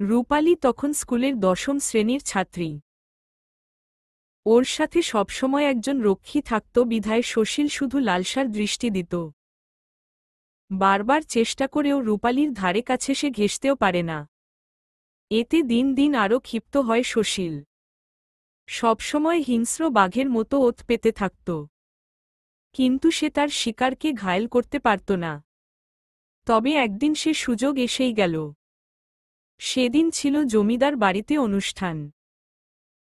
রূপালী তখন স্কুলের 10ম শ্রেণীর ছাত্রী। ওর সাথে সবসময় একজন রক্ষী থাকত বিধায় সুশীল শুধু লালসার দৃষ্টি দিত। বারবার চেষ্টা করেও রূপালীর ধারে কাছে সে ঘেঁষতেও পারে না। এতে দিন দিন আরও ক্ষিপ্ত হয় সুশীল। সবসময় হিংস্র বাঘের মতো ওত পেতে থাকত। কিন্তু সে তার শিকারকে ঘায়েল করতে পারত না। তবে একদিন সে সুযোগ এসেই গেল। সেদিন ছিল জমিদার বাড়িতে অনুষ্ঠান।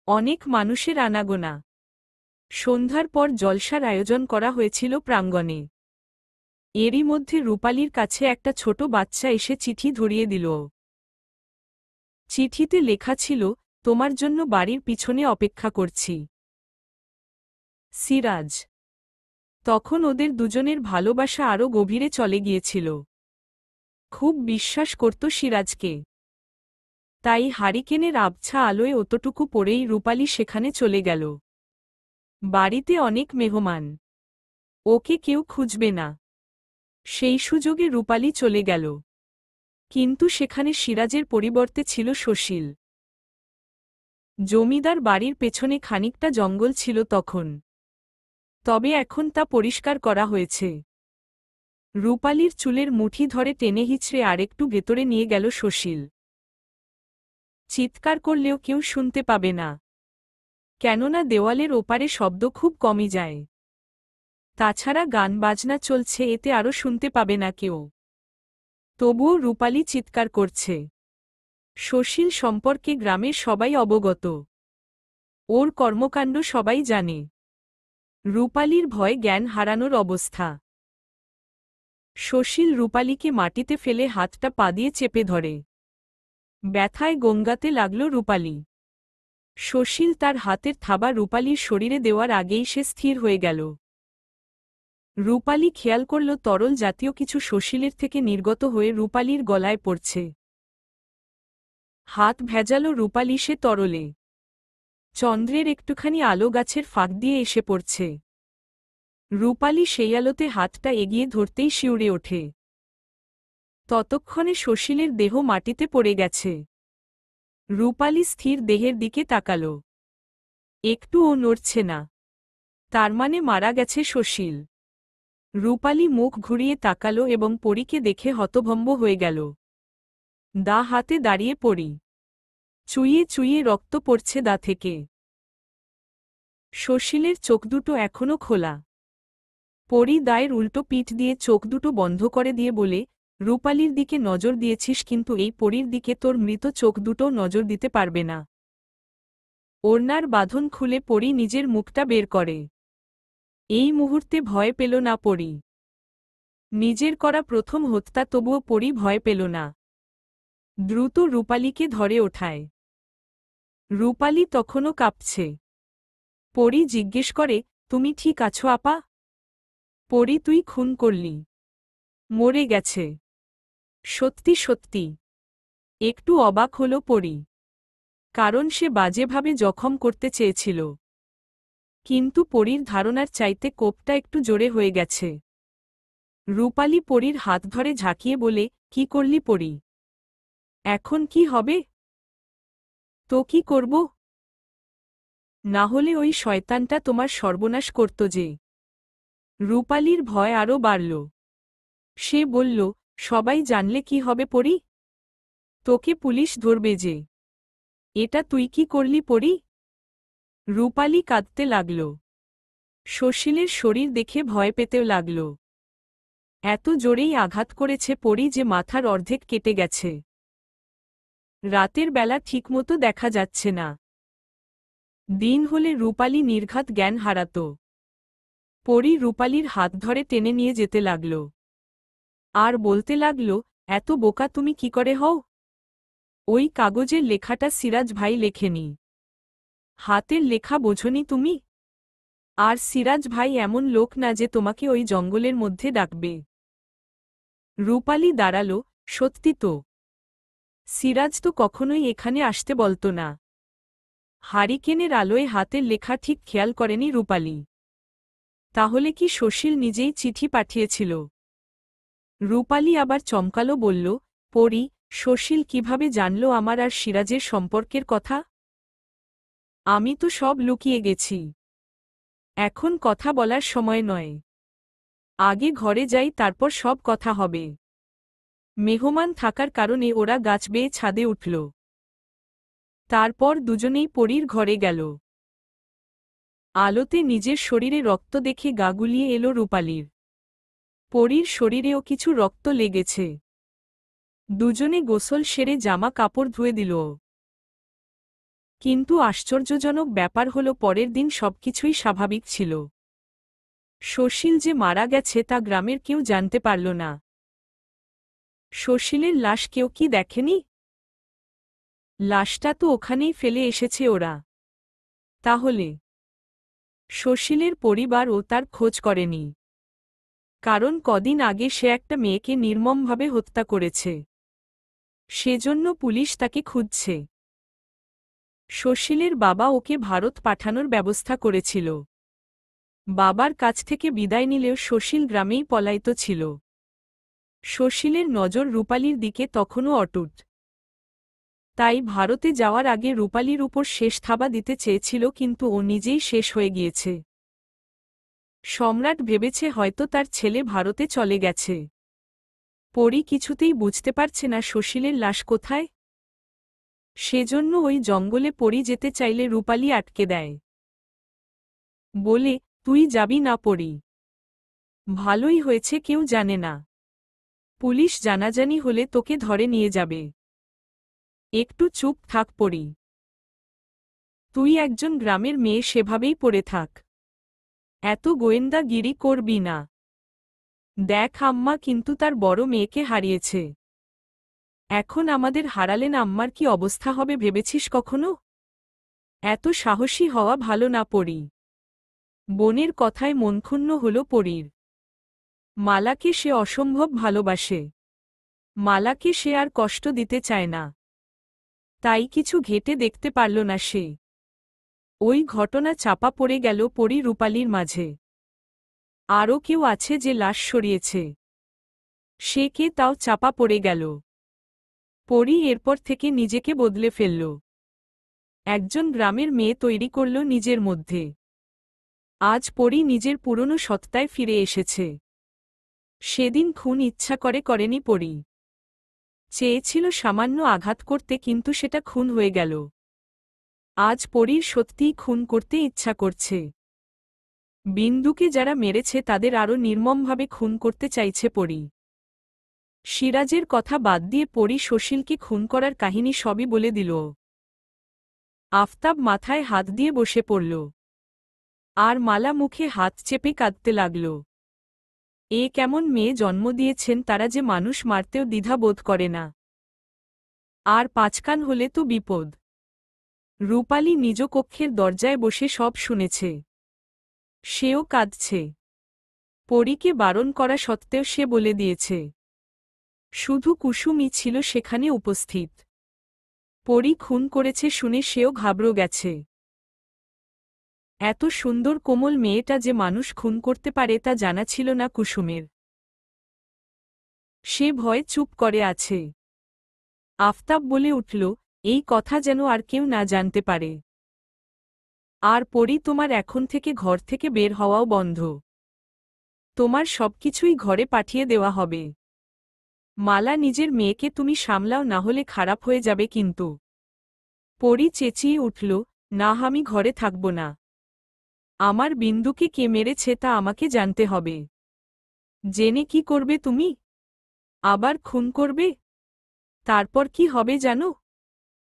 অনেক মানুষের আনাগোনা। সন্ধ্যার পর জলসার আয়োজন করা হয়েছিল প্রাঙ্গণে। এরই মধ্যে রূপালীর কাছে একটা ছোট বাচ্চা এসে চিঠি ধরিয়ে দিল। চিঠিতে লেখা ছিল, তোমার জন্য বাড়ির পিছনে অপেক্ষা করছি। সিরাজ। তখন ওদের দুজনের ভালোবাসা আরও গভীরে চলে গিয়েছিল। খুব বিশ্বাস করত সিরাজকে। তাই হারিকেনের আবছা আলোয় অতটুকু পরেই রূপালী সেখানে চলে গেল। বাড়িতে অনেক মেহমান। ওকে কেউ খুঁজবে না। সেই সুযোগে রূপালী চলে গেল। কিন্তু সেখানে সিরাজের পরিবর্তে ছিল সুশীল। জমিদার বাড়ির পেছনে খানিকটা জঙ্গল ছিল তখন। তবে এখন তা পরিষ্কার করা হয়েছে। রূপালীর চুলের মুঠি ধরে টেনে হিচড়ে আরেকটু ভেতরে নিয়ে গেল সুশীল। চিৎকার করলেও কেউ শুনতে পাবে না, কেননা দেওয়ালের ওপারে শব্দ খুব কমই যায়। তাছাড়া গান বাজনা চলছে, এতে আরও শুনতে পাবে না কেউ। তবুও রূপালী চিৎকার করছে। সুশীল সম্পর্কে গ্রামের সবাই অবগত। ওর কর্মকাণ্ড সবাই জানে। রূপালীর ভয় জ্ঞান হারানোর অবস্থা। সুশীল রূপালীকে মাটিতে ফেলে হাতটা পা দিয়ে চেপে ধরে। ব্যথায় গঙ্গাতে লাগল রূপালী। সুশীল তার হাতের থাবা রূপালীর শরীরে দেওয়ার আগেই সে স্থির হয়ে গেল। রূপালী খেয়াল করল তরল জাতীয় কিছু সুশীলের থেকে নির্গত হয়ে রূপালীর গলায় পড়ছে। হাত ভেজাল রূপালী সে তরলে। চন্দ্রের একটুখানি আলো গাছের ফাঁক দিয়ে এসে পড়ছে। রূপালী সেই আলোতে হাতটা এগিয়ে ধরতেই শিউরে ওঠে। ততক্ষণে সুশীলের দেহ মাটিতে পড়ে গেছে। রূপালী স্থির দেহের দিকে তাকাল। একটুও নড়ছে না। তার মানে মারা গেছে সুশীল। রূপালী মুখ ঘুরিয়ে তাকাল এবং পরীকে দেখে হতভম্ব হয়ে গেল। দা হাতে দাঁড়িয়ে পড়ি। চুইয়ে চুইয়ে রক্ত পড়ছে দা থেকে। সুশীলের চোখ দুটো এখনো খোলা। পরী দায়ের উল্টো পিঠ দিয়ে চোখ দুটো বন্ধ করে দিয়ে বলে, রূপালীর দিকে নজর দিয়েছিস, কিন্তু এই পরীর দিকে তোর মৃত চোখ দুটোও নজর দিতে পারবে না। ওড়নার বাঁধন খুলে পরী নিজের মুখটা বের করে। এই মুহূর্তে ভয় পেল না পরী। নিজের করা প্রথম হত্যা, তবুও পরী ভয় পেল না। দ্রুত রূপালীকে ধরে ওঠায়। রূপালী তখনও কাঁপছে। পরী জিজ্ঞেস করে, তুমি ঠিক আছো আপা? পরী, তুই খুন করলি। মরে গেছে। সত্যি সত্যি। একটু অবাক হল পরী। কারণ সে বাজেভাবে জখম করতে চেয়েছিল। কিন্তু পরীর ধারণার চাইতে কোপটা একটু জোরে হয়ে গেছে। রূপালী পরীর হাত ধরে ঝাঁকিয়ে বলে, কি করলি পরী? এখন কি হবে? তো কি করব? না হলে ওই শয়তানটা তোমার সর্বনাশ করত যে। রূপালীর ভয় আরও বাড়ল। সে বলল, সবাই জানলে কি হবে পরী? তোকে পুলিশ ধরবে যে। এটা তুই কি করলি পরী? রূপালী কাঁদতে লাগল। সুশীলের শরীর দেখে ভয় পেতেও লাগল। এত জোরেই আঘাত করেছে পরী যে মাথার অর্ধেক কেটে গেছে। রাতের বেলা ঠিকমতো দেখা যাচ্ছে না। দিন হলে রূপালী নির্ঘাত জ্ঞান হারাত। পরী রূপালীর হাত ধরে টেনে নিয়ে যেতে লাগল। আর বলতে লাগল, এত বোকা তুমি কি করে হও? ওই কাগজের লেখাটা সিরাজ ভাই লেখেনি। হাতের লেখা বোঝনি তুমি? আর সিরাজ ভাই এমন লোক না যে তোমাকে ওই জঙ্গলের মধ্যে ডাকবে। রূপালী দাঁড়াল, সত্যি তো। সিরাজ তো কখনোই এখানে আসতে বলতো না। হারিকেনের আলোয় হাতের লেখা ঠিক খেয়াল করেনি রূপালী। তাহলে কি সুশীল নিজেই চিঠি পাঠিয়েছিল? রূপালী আবার চমকালো, বলল, পরী, সুশীল কিভাবে জানল আমার আর সিরাজের সম্পর্কের কথা? আমি তো সব লুকিয়ে গেছি। এখন কথা বলার সময় নয়। আগে ঘরে যাই, তারপর সব কথা হবে। মেহমান থাকার কারণে ওরা গাছ বেয়ে ছাদে উঠল। তারপর দুজনেই পরীর ঘরে গেল। আলোতে নিজের শরীরে রক্ত দেখে গা গুলিয়ে এলো রূপালীর। পরীর শরীরেও কিছু রক্ত লেগেছে। দুজনে গোসল সেরে জামা কাপড় ধুয়ে দিল। কিন্তু আশ্চর্যজনক ব্যাপার হলো, পরের দিন সবকিছুই স্বাভাবিক ছিল। সুশীল যে মারা গেছে তা গ্রামের কেউ জানতে পারল না। সুশীলের লাশ কেউ কি দেখেনি? লাশটা তো ওখানেই ফেলে এসেছে ওরা। তাহলে সুশীলের পরিবার ও তার খোঁজ করেনি, কারণ কদিন আগে সে একটা মেয়েকে নির্মমভাবে হত্যা করেছে। সেজন্য পুলিশ তাকে খুঁজছে। সুশীলের বাবা ওকে ভারত পাঠানোর ব্যবস্থা করেছিল। বাবার কাছ থেকে বিদায় নিলেও সুশীল গ্রামেই পলায়িত ছিল। সুশীলের নজর রূপালীর দিকে তখনও অটুট। তাই ভারতে যাওয়ার আগে রূপালীর উপর শেষ থাবা দিতে চেয়েছিল, কিন্তু ও নিজেই শেষ হয়ে গিয়েছে। সম্রাট ভেবেছে হয়তো তার ছেলে ভারতে চলে গেছে। পরী কিছুতেই বুঝতে পারছে না সুশীলের লাশ কোথায়। সেজন্য ওই জঙ্গলে পরী যেতে চাইলে রূপালী আটকে দেয়, বলে, তুই যাবি না পরী। ভালোই হয়েছে কেউ জানে না। পুলিশ জানাজানি হলে তোকে ধরে নিয়ে যাবে। একটু চুপ থাক পরী। তুই একজন গ্রামের মেয়ে, সেভাবেই পড়ে থাক। এত গোয়েন্দাগিরি করবি না। দেখ আম্মা কিন্তু তার বড় মেয়েকে হারিয়েছে। এখন আমাদের হারালেন আম্মার কি অবস্থা হবে ভেবেছিস কখনো? এত সাহসী হওয়া ভালো না পরী। বোনের কথায় মনক্ষুণ্ণ হল পরীর। মালাকে সে অসম্ভব ভালোবাসে। মালাকে সে আর কষ্ট দিতে চায় না। তাই কিছু ঘেঁটে দেখতে পারল না সে। ওই ঘটনা চাপা পড়ে গেল পরী রূপালীর মাঝে। আরও কেউ আছে যে লাশ সরিয়েছে। সে কে তাও চাপা পড়ে গেল। পরী এরপর থেকে নিজেকে বদলে ফেলল। একজন গ্রামের মেয়ে তৈরি করল নিজের মধ্যে। আজ পরী নিজের পুরনো সত্তায় ফিরে এসেছে। সেদিন খুন ইচ্ছা করে করেনি পরী। চেয়েছিল সামান্য আঘাত করতে, কিন্তু সেটা খুন হয়ে গেল। আজ পরীর সত্যিই খুন করতে ইচ্ছা করছে। বিন্দুকে যারা মেরেছে তাদের আরও নির্মমভাবে খুন করতে চাইছে পরী। সিরাজের কথা বাদ দিয়ে পরী সুশীলকে খুন করার কাহিনী সবই বলে দিল। আফতাব মাথায় হাত দিয়ে বসে পড়ল। আর মালা মুখে হাত চেপে কাঁদতে লাগল। এ কেমন মেয়ে জন্ম দিয়েছেন তারা, যে মানুষ মারতেও দ্বিধা বোধ করে না। আর পাঁচকান হলে তো বিপদ। রূপালী নিজ কক্ষের দরজায় বসে সব শুনেছে। সেও কাঁদছে। পরীকে বারণ করা সত্ত্বেও সে বলে দিয়েছে। শুধু কুসুমই ছিল সেখানে উপস্থিত। পরী খুন করেছে শুনে সেও ঘাবড়ে গেছে। এত সুন্দর কোমল মেয়েটা যে মানুষ খুন করতে পারে তা জানা ছিল না কুসুমের। সে ভয়ে চুপ করে আছে। আফতাব বলে উঠল, এই কথা যেন আর কেউ না জানতে পারে। আর পরী, তোমার এখন থেকে ঘর থেকে বের হওয়াও বন্ধ। তোমার সবকিছুই ঘরে পাঠিয়ে দেওয়া হবে। মালা, নিজের মেয়েকে তুমি সামলাও, না হলে খারাপ হয়ে যাবে কিন্তু। পরী চেঁচিয়ে উঠল, না, আমি ঘরে থাকব না। আমার বিন্দুকে কে মেরেছে তা আমাকে জানতে হবে। জেনে কি করবে তুমি? আবার খুন করবে? তারপর কি হবে জানো?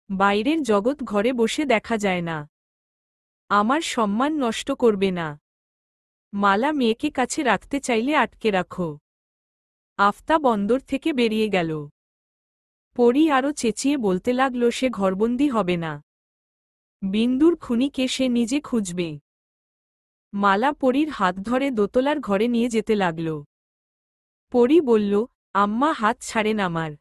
বাইরের জগৎ ঘরে বসে দেখা যায় না। আমার সম্মান নষ্ট করবে না। মালা মেয়েকে কাছে রাখতে চাইলে আটকে রাখো। আফতাব অন্দর থেকে বেরিয়ে গেল। পরী আরও চেঁচিয়ে বলতে লাগল সে ঘরবন্দি হবে না। বিন্দুর খুনিকে সে নিজে খুঁজবে। মালা পরীর হাত ধরে দোতলার ঘরে নিয়ে যেতে লাগল। পরী বলল, আম্মা, হাত ছাড়েন আমার।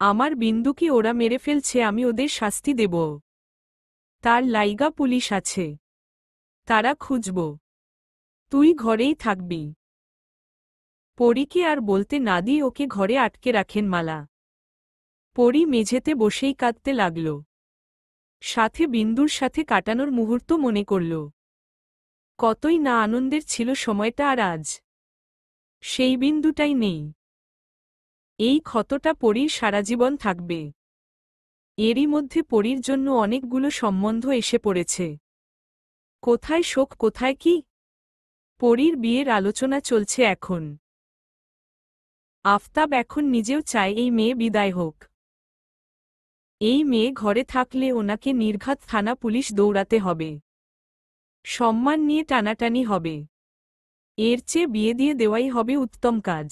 আমার বিন্দুকে ওরা মেরে ফেলছে, আমি ওদের শাস্তি দেব। তার লাইগা পুলিশ আছে, তারা খুঁজব। তুই ঘরেই থাকবি। পরীকে আর বলতে না দিয়ে ওকে ঘরে আটকে রাখেন মালা। পরী মেঝেতে বসেই কাঁদতে লাগল। সাথে বিন্দুর সাথে কাটানোর মুহূর্ত মনে করল। কতই না আনন্দের ছিল সময়টা, আর আজ সেই বিন্দুটাই নেই। এই ক্ষতটা পরীর সারাজীবন থাকবে। এরই মধ্যে পরীর জন্য অনেকগুলো সম্বন্ধ এসে পড়েছে। কোথায় শোক, কোথায় কি? পরীর বিয়ের আলোচনা চলছে এখন। আফতাব এখন নিজেও চায় এই মেয়ে বিদায় হোক। এই মেয়ে ঘরে থাকলে ওনাকে নির্ঘাত থানা পুলিশ দৌড়াতে হবে। সম্মান নিয়ে টানাটানি হবে। এর চেয়ে বিয়ে দিয়ে দেওয়াই হবে উত্তম কাজ।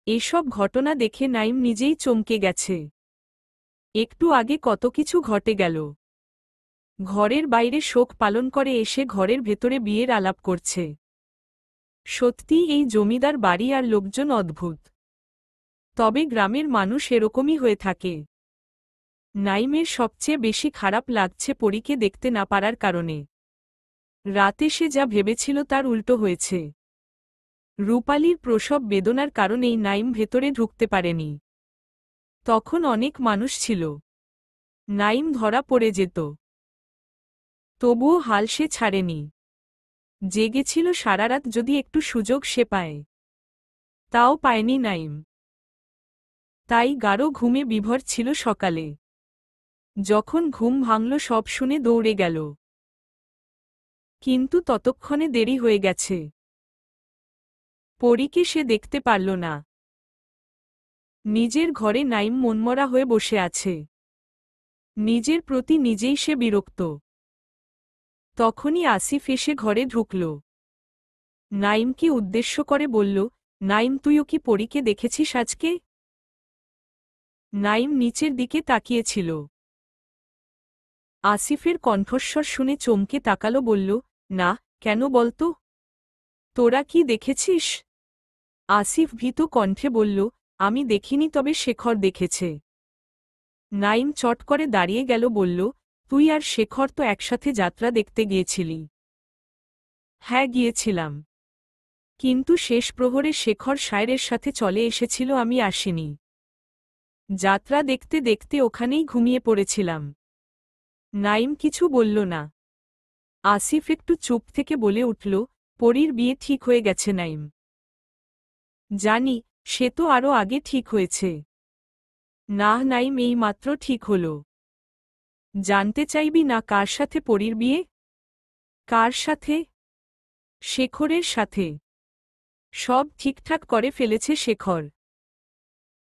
এসব ঘটনা দেখে নাইম নিজেই চমকে গেছে। একটু আগে কত কিছু ঘটে গেল। ঘরের বাইরে শোক পালন করে এসে ঘরের ভেতরে বিয়ের আলাপ করছে। সত্যি এই জমিদার বাড়ি আর লোকজন অদ্ভুত। তবে গ্রামের মানুষ এরকমই হয়ে থাকে। নাইমের সবচেয়ে বেশি খারাপ লাগছে পরীকে দেখতে না পারার কারণে। রাতে সে যা ভেবেছিল তার উল্টো হয়েছে। রূপালীর প্রসব বেদনার কারণেই নাইম ভেতরে ঢুকতে পারেনি। তখন অনেক মানুষ ছিল। নাইম ধরা পড়ে যেত। তবুও হাল সে ছাড়েনি। জেগেছিল সারারাত যদি একটু সুযোগ সে পায়। তাও পায়নি নাইম। তাই গাঢ় ঘুমে বিভোর ছিল সকালে। যখন ঘুম ভাঙল সব শুনে দৌড়ে গেল। কিন্তু ততক্ষণে দেরি হয়ে গেছে। পরীকে সে দেখতে পারল না। নিজের ঘরে নাইম মনমরা হয়ে বসে আছে। নিজের প্রতি নিজেই সে বিরক্ত। তখনই আসিফ এসে ঘরে ঢুকল। নাইমকে উদ্দেশ্য করে বলল, নাইম তুইও কি পরীকে দেখেছিস আজকে? নাইম নিচের দিকে তাকিয়েছিল। আসিফের কণ্ঠস্বর শুনে চমকে তাকালো, বলল, না, কেন বলতো? তোরা কি দেখেছিস? আসিফ ভীত কণ্ঠে বলল, আমি দেখিনি, তবে শেখর দেখেছে। নাইম চট করে দাঁড়িয়ে গেল, বলল, তুই আর শেখর তো একসাথে যাত্রা দেখতে গিয়েছিলি। হ্যাঁ, গিয়েছিলাম। কিন্তু শেষ প্রহরে শেখর শায়রের সাথে চলে এসেছিল, আমি আসিনি। যাত্রা দেখতে দেখতে ওখানেই ঘুমিয়ে পড়েছিলাম। নাইম কিছু বলল না। আসিফ একটু চুপ থেকে বলে উঠল, পরীর বিয়ে ঠিক হয়ে গেছে নাইম। জানি, সে তো আরও আগে ঠিক হয়েছে। না নাইম, এই মাত্র ঠিক হল। জানতে চাইবি না কার সাথে পরীর বিয়ে? কার সাথে? শেখরের সাথে। সব ঠিকঠাক করে ফেলেছে শেখর।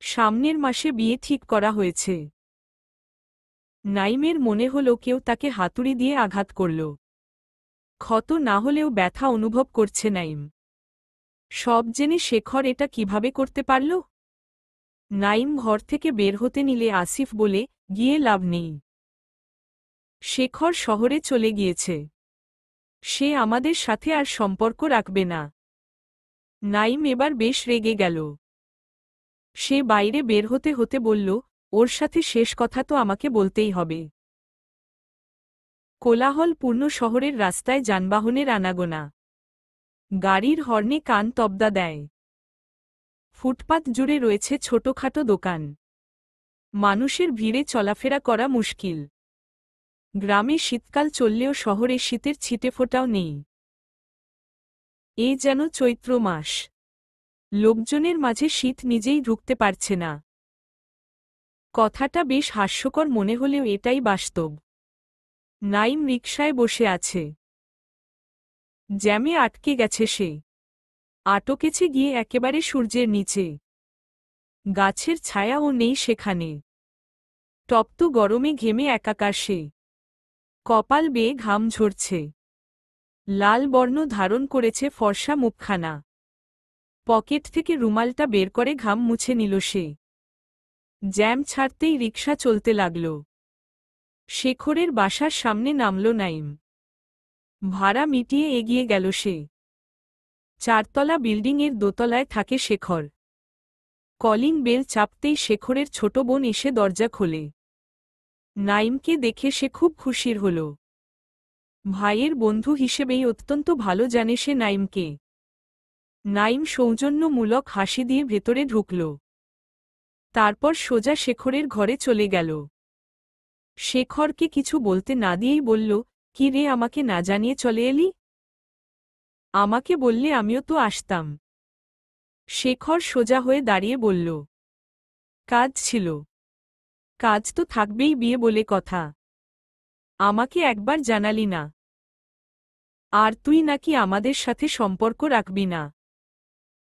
সামনের মাসে বিয়ে ঠিক করা হয়েছে। নাইমের মনে হল কেউ তাকে হাতুড়ি দিয়ে আঘাত করল। ক্ষত না হলেও ব্যথা অনুভব করছে নাইম। সব জেনে শেখর এটা কিভাবে করতে পারল? নাইম ঘর থেকে বের হতে নিলে আসিফ বলে, গিয়ে লাভ নেই। শেখর শহরে চলে গিয়েছে। সে আমাদের সাথে আর সম্পর্ক রাখবে না। নাইম এবার বেশ রেগে গেল। সে বাইরে বের হতে হতে বলল, ওর সাথে শেষ কথা তো আমাকে বলতেই হবে। কোলাহলপূর্ণ শহরের রাস্তায় যানবাহনের আনাগোনা। গাড়ির হর্নে কান তবদা দেয়। ফুটপাত জুড়ে রয়েছে ছোটখাটো দোকান। মানুষের ভিড়ে চলাফেরা করা মুশকিল। গ্রামে শীতকাল চললেও শহরে শীতের ছিটেফোঁটাও নেই। এ যেন চৈত্র মাস। লোকজনের মাঝে শীত নিজেই ঢুকতে পারছে না। কথাটা বেশ হাস্যকর মনে হলেও এটাই বাস্তব। নাইম রিকশায় বসে আছে। জ্যামে আটকে গেছে সে। আটকেছে গিয়ে একেবারে সূর্যের নিচে। গাছের ছায়াও নেই সেখানে। তপ্ত গরমে ঘেমে একাকার সে। কপাল বেয়ে ঘাম ঝরছে। লাল বর্ণ ধারণ করেছে ফর্সা মুখখানা। পকেট থেকে রুমালটা বের করে ঘাম মুছে নিল সে। জ্যাম ছাড়তেই রিকশা চলতে লাগল। শেখরের বাসার সামনে নামল নাইম। ভাড়া মিটিয়ে এগিয়ে গেল সে। চারতলা বিল্ডিংয়ের দোতলায় থাকে শেখর। কলিং বেল চাপতেই শেখরের ছোট বোন এসে দরজা খোলে। নাইমকে দেখে সে খুব খুশির হল। ভাইয়ের বন্ধু হিসেবেই অত্যন্ত ভালো জানে সে নাইমকে। নাইম সৌজন্যমূলক হাসি দিয়ে ভেতরে ঢুকল। তারপর সোজা শেখরের ঘরে চলে গেল। শেখরকে কিছু বলতে না দিয়েই বলল, কি রে, আমাকে না জানিয়ে চলে এলি? আমাকে বললে আমিও তো আসতাম। শেখর সোজা হয়ে দাঁড়িয়ে বলল, কাজ ছিল। কাজ তো থাকবেই, বিয়ে বলে কথা। আমাকে একবার জানালি না। আর তুই নাকি আমাদের সাথে সম্পর্ক রাখবি না।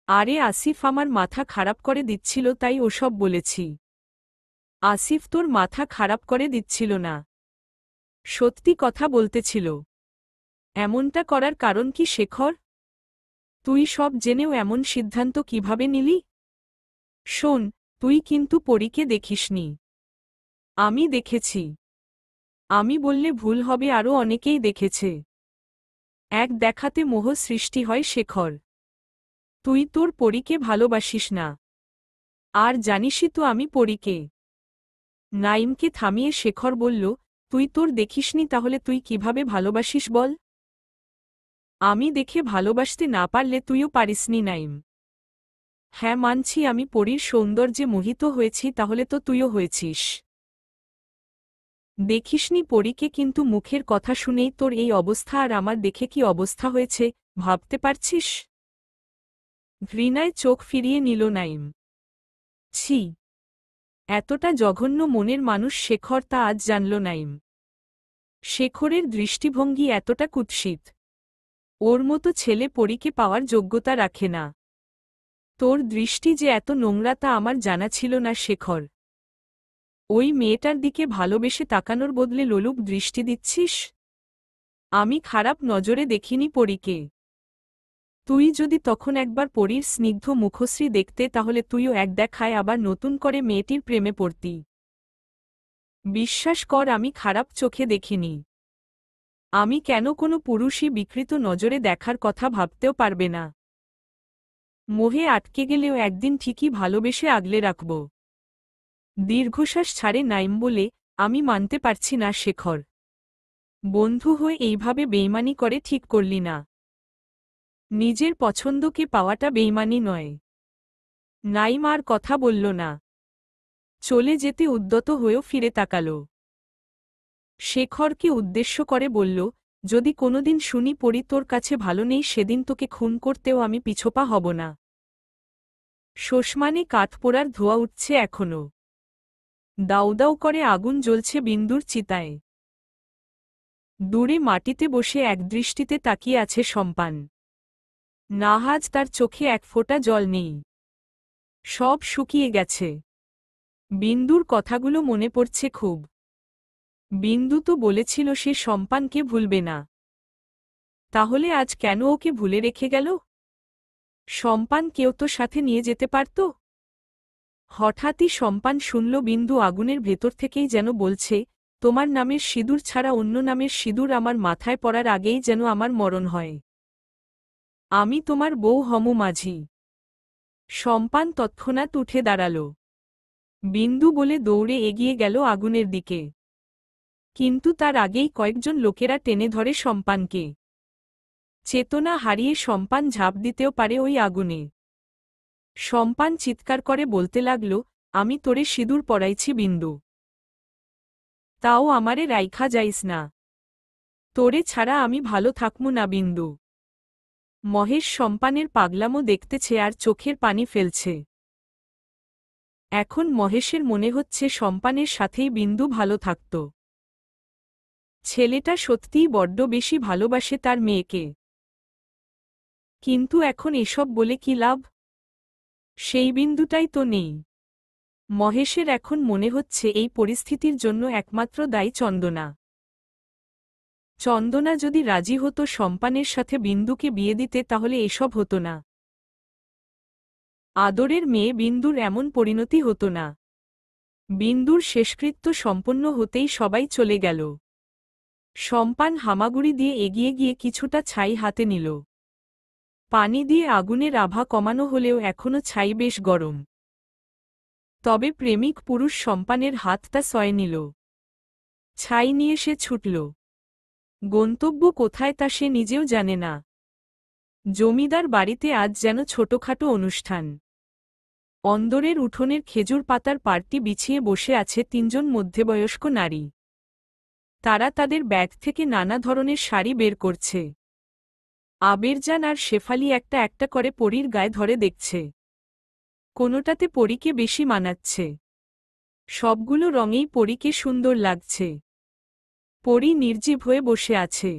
আরে আসিফ আমার মাথা খারাপ করে দিচ্ছিল, তাই ওসব বলেছি। আসিফ তোর মাথা খারাপ করে দিচ্ছিল না, সত্যি কথা বলতেছিল। এমনটা করার কারণ কি শেখর? তুই সব জেনেও এমন সিদ্ধান্ত কিভাবে নিলি? শোন, তুই কিন্তু পরীকে দেখিসনি। আমি দেখেছি। আমি বললে ভুল হবে, আরও অনেকেই দেখেছে। এক দেখাতে মোহ সৃষ্টি হয় শেখর। তুই তোর পরীকে ভালোবাসিস না। আর জানিসই তো আমি পরীকে। নাইমকে থামিয়ে শেখর বলল, তুই তোর দেখিসনি, তাহলে তুই কিভাবে ভালোবাসিস বল? আমি দেখে ভালোবাসতে না পারলে তুইও পারিসনি নাইম। হ্যাঁ মানছি, আমি পরীর সৌন্দর্যে মোহিত হয়েছি, তাহলে তো তুইও হয়েছিস। দেখিসনি পরীকে, কিন্তু মুখের কথা শুনেই তোর এই অবস্থা, আর আমার দেখে কি অবস্থা হয়েছে ভাবতে পারছিস? ঘৃণায় চোখ ফিরিয়ে নিল নাইম। ছি, এতটা জঘন্য মনের মানুষ শেখর, তা আজ জানল নাইম। শেখরের দৃষ্টিভঙ্গি এতটা কুৎসিত। ওর মতো ছেলে পরীকে পাওয়ার যোগ্যতা রাখে না। তোর দৃষ্টি যে এত নোংরা তা আমার জানা ছিল না শেখর। ওই মেয়েটার দিকে ভালোবেসে তাকানোর বদলে লোলুপ দৃষ্টি দিচ্ছিস। আমি খারাপ নজরে দেখিনি পরীকে। তুই যদি তখন একবার পরীর স্নিগ্ধ মুখশ্রী দেখতে, তাহলে তুইও এক দেখায় আবার নতুন করে মেয়েটির প্রেমে পড়তি। বিশ্বাস কর, আমি খারাপ চোখে দেখিনি। আমি কেন কোনো পুরুষই বিকৃত নজরে দেখার কথা ভাবতেও পারবে না। মোহে আটকে গেলেও একদিন ঠিকই ভালোবেসে আগলে রাখব। দীর্ঘশ্বাস ছাড়ে নাইম বলে, আমি মানতে পারছি না শেখর। বন্ধু হয়ে এইভাবে বেইমানি করে ঠিক করলি না। নিজের পছন্দকে পাওয়াটা বেইমানি নয়। নাইম আর কথা বলল না। চলে যেতে উদ্যত হয়েও ফিরে তাকাল। শেখরকে উদ্দেশ্য করে বলল, যদি কোনোদিন শুনি পড়ি তোর কাছে ভালো নেই, সেদিন তোকে খুন করতেও আমি পিছোপা হব না। শোষমানে কাঠ পোড়ার ধোঁয়া উঠছে এখনো। দাউ দাউ করে আগুন জ্বলছে বিন্দুর চিতায়। দূরে মাটিতে বসে একদৃষ্টিতে তাকিয়ে আছে সম্পান। নাহাজ, তার চোখে এক ফোঁটা জল নেই। সব শুকিয়ে গেছে। বিন্দুর কথাগুলো মনে পড়ছে খুব। বিন্দু তো বলেছিল সে সম্পানকে ভুলবে না। তাহলে আজ কেন ওকে ভুলে রেখে গেল? সম্পান কেউ তো সাথে নিয়ে যেতে পারত। হঠাৎই সম্পান শুনল বিন্দু আগুনের ভেতর থেকেই যেন বলছে, তোমার নামের সিঁদুর ছাড়া অন্য নামের সিঁদুর আমার মাথায় পড়ার আগেই যেন আমার মরণ হয়। আমি তোমার বউ হমু মাঝি। সম্পান তৎক্ষণাৎ উঠে দাঁড়াল। বিন্দু বলে দৌড়ে এগিয়ে গেল আগুনের দিকে। কিন্তু তার আগেই কয়েকজন লোকেরা টেনে ধরে সম্পানকে। চেতনা হারিয়ে সম্পান ঝাঁপ দিতেও পারে ওই আগুনে। সম্পান চিৎকার করে বলতে লাগল, আমি তোরে সিঁদুর পরাইছি বিন্দু। তাও আমারে রাইখা যাইস না। তোরে ছাড়া আমি ভালো থাকমু না বিন্দু। মহেশ সম্পানের পাগলামো দেখতেছে আর চোখের পানি ফেলছে। এখন মহেশের মনে হচ্ছে সম্পানের সাথেই বিন্দু ভালো থাকত। ছেলেটা সত্যিই বড্ড বেশি ভালোবাসে তার মেয়েকে। কিন্তু এখন এসব বলে কি লাভ? সেই বিন্দুটাই তো নেই। মহেশের এখন মনে হচ্ছে এই পরিস্থিতির জন্য একমাত্র দায়ী চন্দনা। চন্দনা যদি রাজি হতো সম্পানের সাথে বিন্দুকে বিয়ে দিতে, তাহলে এসব হতো না। আদরের মেয়ে বিন্দুর এমন পরিণতি হতো না। বিন্দুর শেষকৃত্য সম্পন্ন হতেই সবাই চলে গেল। সম্পান হামাগুড়ি দিয়ে এগিয়ে গিয়ে কিছুটা ছাই হাতে নিল। পানি দিয়ে আগুনের আভা কমানো হলেও এখনো ছাই বেশ গরম। তবে প্রেমিক পুরুষ সম্পানের হাতটা সয়ে নিল। ছাই নিয়ে সে ছুটল। গন্তব্য কোথায় তা সে নিজেও জানে না। জমিদার বাড়িতে আজ যেন ছোটখাটো অনুষ্ঠান। অন্দরের উঠোনের খেজুর পাতার পাড়টি বিছিয়ে বসে আছে তিনজন মধ্যবয়স্ক নারী। তারা তাদের ব্যাগ থেকে নানা ধরনের শাড়ি বের করছে। আবেরজান আর শেফালি একটা একটা করে পরীর গায়ে ধরে দেখছে। কোনোটাতে পরীকে বেশি মানাচ্ছে। সবগুলো রঙেই পরীকে সুন্দর লাগছে। পরী নির্জীব হয়ে বসে আছে।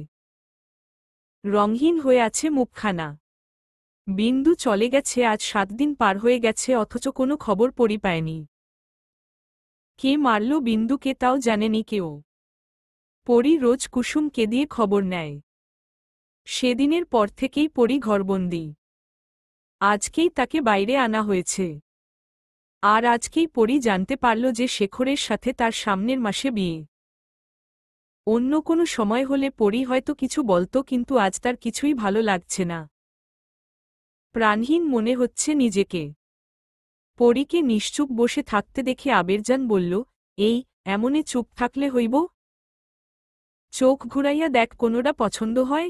রঙহীন হয়ে আছে মুখখানা। বিন্দু চলে গেছে, আজ 7 দিন পার হয়ে গেছে, অথচ কোনো খবর পরী পায়নি। কে মারল বিন্দুকে তাও জানেনি কেউ। পরী রোজ কুসুমকে দিয়ে খবর নেয়। সেদিনের পর থেকেই পরী ঘরবন্দি। আজকেই তাকে বাইরে আনা হয়েছে। আর আজকেই পরি জানতে পারল যে শেখরের সাথে তার সামনের মাসে বিয়ে। অন্য কোনো সময় হলে পরি হয়তো কিছু বলত, কিন্তু আজ তার কিছুই ভালো লাগছে না। প্রাণহীন মনে হচ্ছে নিজেকে। পরীকে নিশ্চুপ বসে থাকতে দেখে আবেরজান বলল, এই এমনে চুপ থাকলে হইব? চোখ ঘুরাইয়া দেখ, কোনোটা পছন্দ হয়?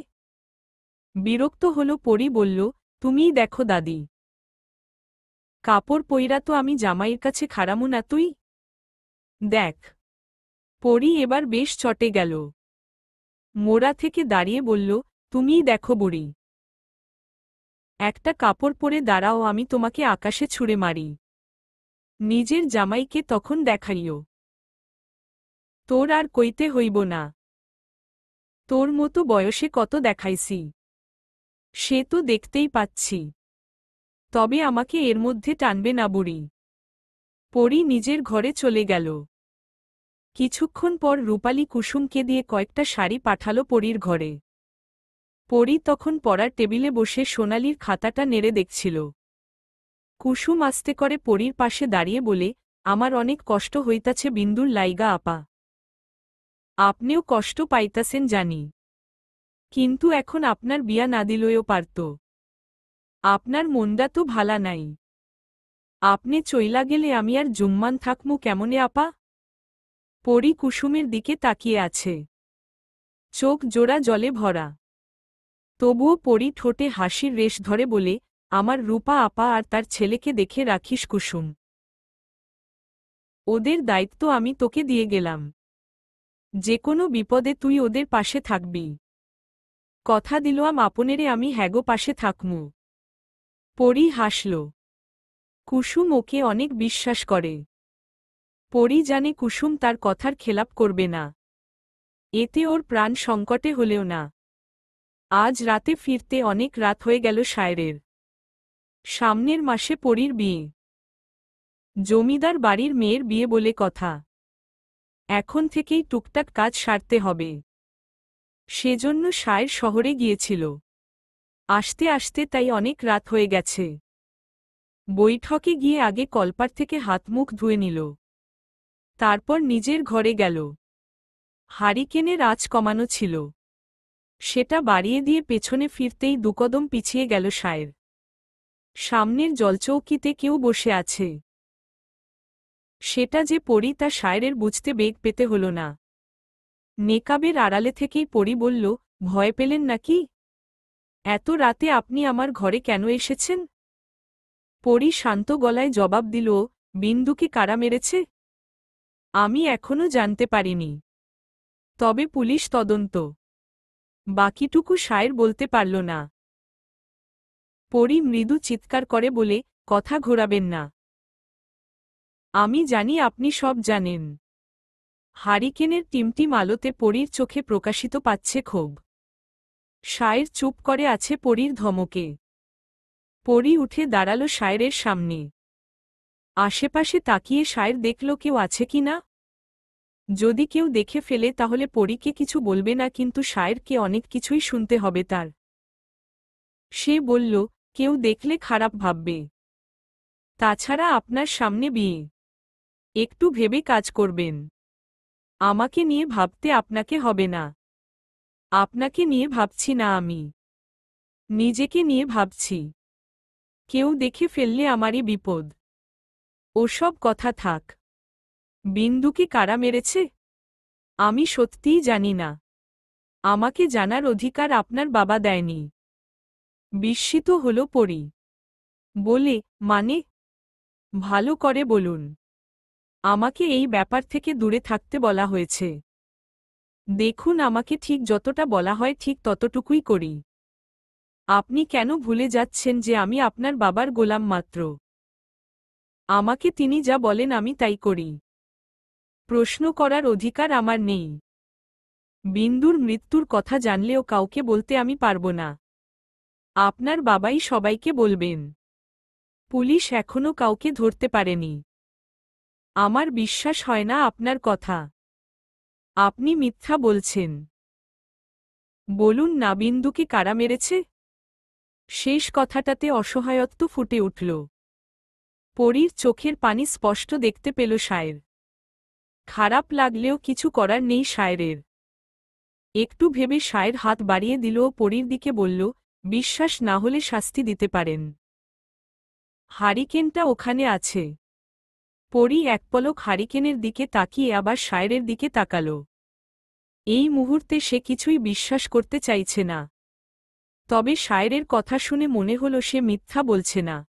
বিরক্ত হল পরি বলল, তুমিই দেখো দাদি। কাপড় পইরা তো আমি জামাইয়ের কাছে খাড়ামু না তুই? দেখ। পরি এবার বেশ চটে গেল। মোড়া থেকে দাঁড়িয়ে বলল, তুমিই দেখো বুড়ি। একটা কাপড় পরে দাঁড়াও, আমি তোমাকে আকাশে ছুঁড়ে মারি। নিজের জামাইকে তখন দেখাইও। তোর আর কইতে হইব না। তোর মতো বয়সে কত দেখাইছি, সে তো দেখতেই পাচ্ছি। তবে আমাকে এর মধ্যে টানবে না বুড়ি। পরি নিজের ঘরে চলে গেল। কিছুক্ষণ পর রূপালী কুসুমকে দিয়ে কয়েকটা শাড়ি পাঠালো পরীর ঘরে। পরি তখন পড়ার টেবিলে বসে সোনালির খাতাটা নেড়ে দেখছিল। কুসুম আস্তে করে পরীর পাশে দাঁড়িয়ে বলে, আমার অনেক কষ্ট হইতাছে বিন্দুর লাইগা আপা। আপনিও কষ্ট পাইতাছেন জানি, কিন্তু এখন আপনার বিয়া না দিলও পারত। আপনার মনটা তো ভালা নাই। আপনি চইলা গেলে আমি আর জুম্মান থাকমু কেমনে আপা? পরি কুসুমের দিকে তাকিয়ে আছে, চোখ জোড়া জলে ভরা। তবুও পরি ঠোঁটে হাসির রেশ ধরে বলে, আমার রূপা আপা আর তার ছেলেকে দেখে রাখিস কুসুম। ওদের দায়িত্ব আমি তোকে দিয়ে গেলাম। যে কোনো বিপদে তুই ওদের পাশে থাকবি। কথা দিলাম আপনেরে আমি হ্যাগো পাশে থাকমু। পরি হাসল। কুসুম ওকে অনেক বিশ্বাস করে। পরি জানে কুসুম তার কথার খেলাপ করবে না। এতে ওর প্রাণ সংকটে হলেও না। আজ রাতে ফিরতে অনেক রাত হয়ে গেল শায়রের। সামনের মাসে পরির বিয়ে। জমিদার বাড়ির মেয়ের বিয়ে বলে কথা। এখন থেকেই টুকটাক কাজ সারতে হবে। সেজন্য শায়ের শহরে গিয়েছিল। আসতে আসতে তাই অনেক রাত হয়ে গেছে। বৈঠকে গিয়ে আগে কলপার থেকে হাত মুখ ধুয়ে নিল। তারপর নিজের ঘরে গেল। হারিকেনের আঁচ কমানো ছিল, সেটা বাড়িয়ে দিয়ে পেছনে ফিরতেই দুকদম পিছিয়ে গেল শায়ের। সামনের জলচৌকিতে কেউ বসে আছে। সেটা যে পরি তা শায়েরের বুঝতে বেগ পেতে হল না। নেকাবের আড়ালে থেকেই পরি বলল, ভয় পেলেন নাকি? এত রাতে আপনি আমার ঘরে কেন এসেছেন? পরি শান্ত গলায় জবাব দিল, বিন্দুকে কারা মেরেছে আমি এখনো জানতে পারিনি। তবে পুলিশ তদন্ত। বাকিটুকু শায়ের বলতে পারল না। পরি মৃদু চিৎকার করে বলে, কথা ঘোরাবেন না। আমি জানি আপনি সব জানেন। হারিকেনের টিমটিম আলোতে পরীর চোখে প্রকাশিত পাচ্ছে ক্ষোভ। শায়ের চুপ করে আছে পরীর ধমকে। পরি উঠে দাঁড়াল শায়েরের সামনে। আশেপাশে তাকিয়ে শায়ের দেখল কেউ আছে কি না। যদি কেউ দেখে ফেলে তাহলে পরীকে কিছু বলবে না, কিন্তু শায়েরকে অনেক কিছুই শুনতে হবে তার। সে বলল, কেউ দেখলে খারাপ ভাববে। তাছাড়া আপনার সামনে বিয়ে, একটু ভেবে কাজ করবেন। আমাকে নিয়ে ভাবতে আপনাকে হবে না। আপনাকে নিয়ে ভাবছি না আমি, নিজেকে নিয়ে ভাবছি। কেউ দেখে ফেললে আমারই বিপদ। ওসব কথা থাক। বিন্দুকে কারা মেরেছে আমি সত্যিই জানি না। আমাকে জানার অধিকার আপনার বাবা দেয়নি। বিস্মিত হল পরি। বলে, মানে? ভালো করে বলুন। আমাকে এই ব্যাপার থেকে দূরে থাকতে বলা হয়েছে। দেখুন, আমাকে ঠিক যতটা বলা হয় ঠিক ততটুকুই করি। আপনি কেন ভুলে যাচ্ছেন যে আমি আপনার বাবার গোলাম মাত্র? আমাকে তিনি যা বলেন আমি তাই করি। প্রশ্ন করার অধিকার আমার নেই। বিন্দুর মৃত্যুর কথা জানলেও কাউকে বলতে আমি পারব না। আপনার বাবাই সবাইকে বলবেন। পুলিশ এখনো কাউকে ধরতে পারেনি। আমার বিশ্বাস হয় না আপনার কথা। আপনি মিথ্যা বলছেন। বলুন না, বিন্দুকে কারা মেরেছে? শেষ কথাটাতে অসহায়ত্ব ফুটে উঠল। পরীর চোখের পানি স্পষ্ট দেখতে পেল শায়ের। খারাপ লাগলেও কিছু করার নেই শায়েরের। একটু ভেবে শায়ের হাত বাড়িয়ে দিল ও পরীর দিকে বলল, বিশ্বাস না হলে শাস্তি দিতে পারেন। হারিকেনটা ওখানে আছে। পরী এক পলক হারিকেনের দিকে তাকিয়ে আবার শায়েরের দিকে তাকাল। এই মুহূর্তে সে কিছুই বিশ্বাস করতে চাইছে না। তবে শায়েরের কথা শুনে মনে হল সে মিথ্যা বলছে না।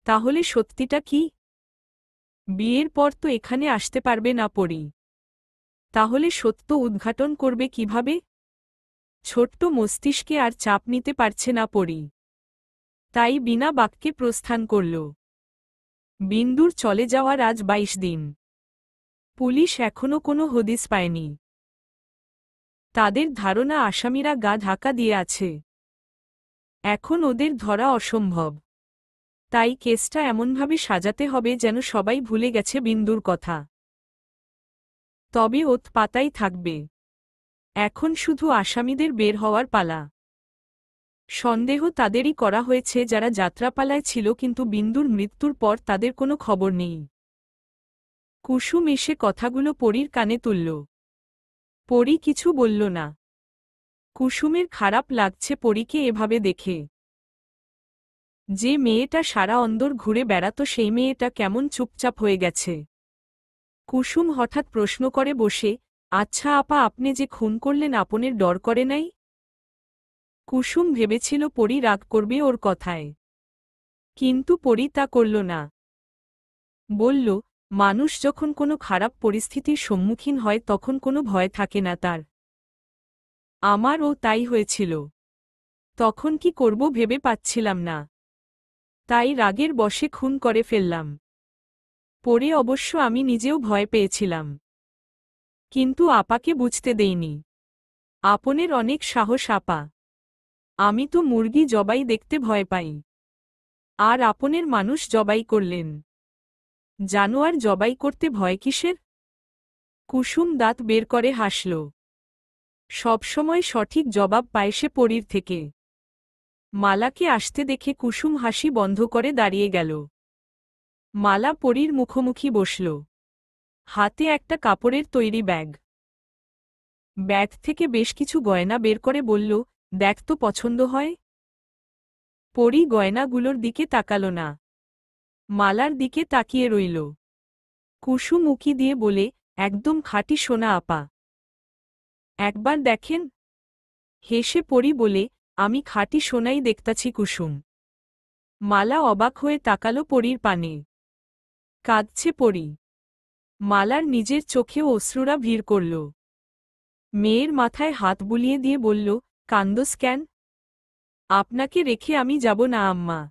তাহলে সত্যিটা কি? বিয়ের পর তো এখানে আসতে পারবে না পরী। তাহলে সত্য উদ্ঘাটন করবে কিভাবে? ছোট্ট মস্তিষ্কে আর চাপ নিতে পারছে না পরী। তাই বিনা বাক্যে প্রস্থান করল। বিন্দুর চলে যাওয়ার আজ ২২ দিন। পুলিশ এখনও কোনো হদিস পায়নি। তাদের ধারণা আসামিরা গা ঢাকা দিয়ে আছে। এখন ওদের ধরা অসম্ভব। তাই কেসটা এমনভাবে সাজাতে হবে যেন সবাই ভুলে গেছে বিন্দুর কথা। তবে ওত পাতাই থাকবে। এখন শুধু আসামিদের বের হওয়ার পালা। সন্দেহ তাদেরই করা হয়েছে যারা যাত্রাপালায় ছিল, কিন্তু বিন্দুর মৃত্যুর পর তাদের কোনো খবর নেই। কুসুম এসে কথাগুলো পরীর কানে তুলল। পরী কিছু বলল না। কুসুমের খারাপ লাগছে পরীকে এভাবে দেখে। যে মেয়েটা সারা অন্দর ঘুরে বেড়াত সেই মেয়েটা কেমন চুপচাপ হয়ে গেছে। কুসুম হঠাৎ প্রশ্ন করে বসে, আচ্ছা আপা, আপনি যে খুন করলেন আপনের ডর করে নাই? কুসুম ভেবেছিল পরী রাগ করবে ওর কথায়। কিন্তু পরী তা করল না। বলল, মানুষ যখন কোনো খারাপ পরিস্থিতির সম্মুখীন হয় তখন কোনো ভয় থাকে না তার। আমারও তাই হয়েছিল। তখন কি করব ভেবে পাচ্ছিলাম না। তাই রাগের বশে খুন করে ফেললাম। পরে অবশ্য আমি নিজেও ভয় পেয়েছিলাম। কিন্তু আপাকে বুঝতে দেইনি। আপনের অনেক সাহস আপা। আমি তো মুরগি জবাই দেখতে ভয় পাই। আর আপনের মানুষ জবাই করলেন। জানোয়ার জবাই করতে ভয় কিসের? কুসুম দাঁত বের করে হাসল। সবসময় সঠিক জবাব পায় সে পরীর থেকে। মালাকে আসতে দেখে কুসুম হাসি বন্ধ করে দাঁড়িয়ে গেল। মালা পরীর মুখোমুখি বসল। হাতে একটা কাপড়ের তৈরি ব্যাগ। ব্যাগ থেকে বেশ কিছু গয়না বের করে বলল, দেখ তো পছন্দ হয়। পরী গয়নাগুলোর দিকে তাকাল না। মালার দিকে তাকিয়ে রইল। কুসুম উকি দিয়ে বলে, একদম খাঁটি সোনা আপা। একবার দেখেন। হেসে পরী বলে, আমি খাঁটি সোনাই দেখতাছি কুসুম। মালা অবাক হয়ে তাকালো পরীর পানে। কাঁদছে পরী। মালার নিজের চোখেও অশ্রুরা ভিড় করল। মেয়ের মাথায় হাত বুলিয়ে দিয়ে বলল, কান্দোস কেন? আপনাকে রেখে আমি যাব না আম্মা।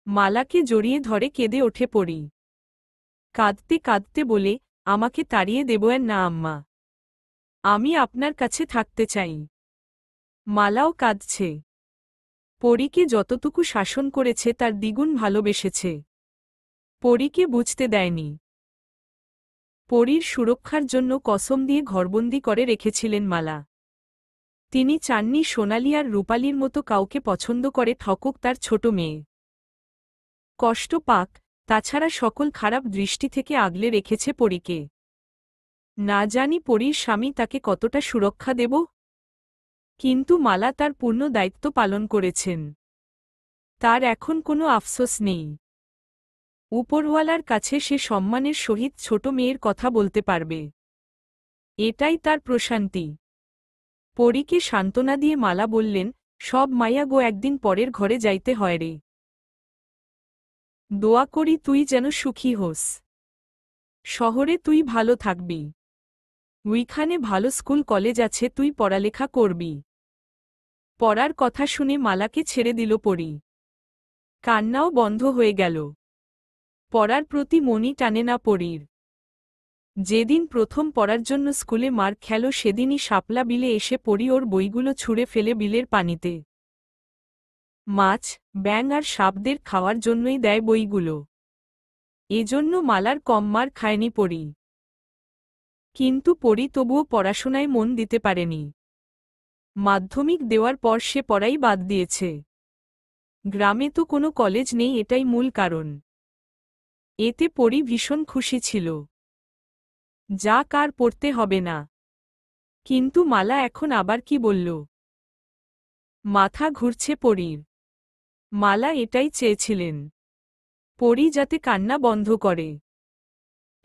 মালাকে জড়িয়ে ধরে কেঁদে ওঠে পরী। কাঁদতে কাঁদতে বলে, আমাকে তাড়িয়ে দেবেন না আম্মা। আমি আপনার কাছে থাকতে চাই। মালাও কাঁদছে। পরীকে যতটুকু শাসন করেছে তার দ্বিগুণ ভালোবেসেছে। পরীকে বুঝতে দেয়নি। পরীর সুরক্ষার জন্য কসম দিয়ে ঘরবন্দি করে রেখেছিলেন মালা। তিনি চাননি সোনালি আর রূপালির মতো কাউকে পছন্দ করে ঠকুক তার ছোট মেয়ে। কষ্ট পাক, তাছাড়া সকল খারাপ দৃষ্টি থেকে আগলে রেখেছে পরীকে। না জানি পরীর স্বামী তাকে কতটা সুরক্ষা দেব। কিন্তু মালা তার পূর্ণ দায়িত্ব পালন করেছেন। তার এখন কোনো আফসোস নেই। উপরওয়ালার কাছে সে সম্মানের সহিত ছোট মেয়ের কথা বলতে পারবে। এটাই তার প্রশান্তি। পরীকে সান্ত্বনা দিয়ে মালা বললেন, সব মাইয়া গো একদিন পরের ঘরে যাইতে হয় রে। দোয়া করি তুই যেন সুখী হোস। শহরে তুই ভালো থাকবি। উইখানে ভালো স্কুল কলেজ আছে, তুই পড়ালেখা করবি। পড়ার কথা শুনে মালাকে ছেড়ে দিল পরী। কান্নাও বন্ধ হয়ে গেল। পড়ার প্রতি মনই টানে না পরীর। যেদিন প্রথম পড়ার জন্য স্কুলে মার খেল সেদিনই শাপলা বিলে এসে পরী ওর বইগুলো ছুঁড়ে ফেলে বিলের পানিতে। মাছ, ব্যাঙ আর সাপদের খাওয়ার জন্যই দেয় বইগুলো। এজন্য মালার কম মার খায়নি পরী। কিন্তু পরী তবুও পড়াশোনায় মন দিতে পারেনি। মাধ্যমিক দেওয়ার পর সে পড়াই বাদ দিয়েছে। গ্রামে তো কোনো কলেজ নেই, এটাই মূল কারণ। এতে পরি ভীষণ খুশি ছিল। যাক, আর পড়তে হবে না। কিন্তু মালা এখন আবার কি বলল? মাথা ঘুরছে পরীর। মালা এটাই চেয়েছিলেন, পরি যাতে কান্না বন্ধ করে।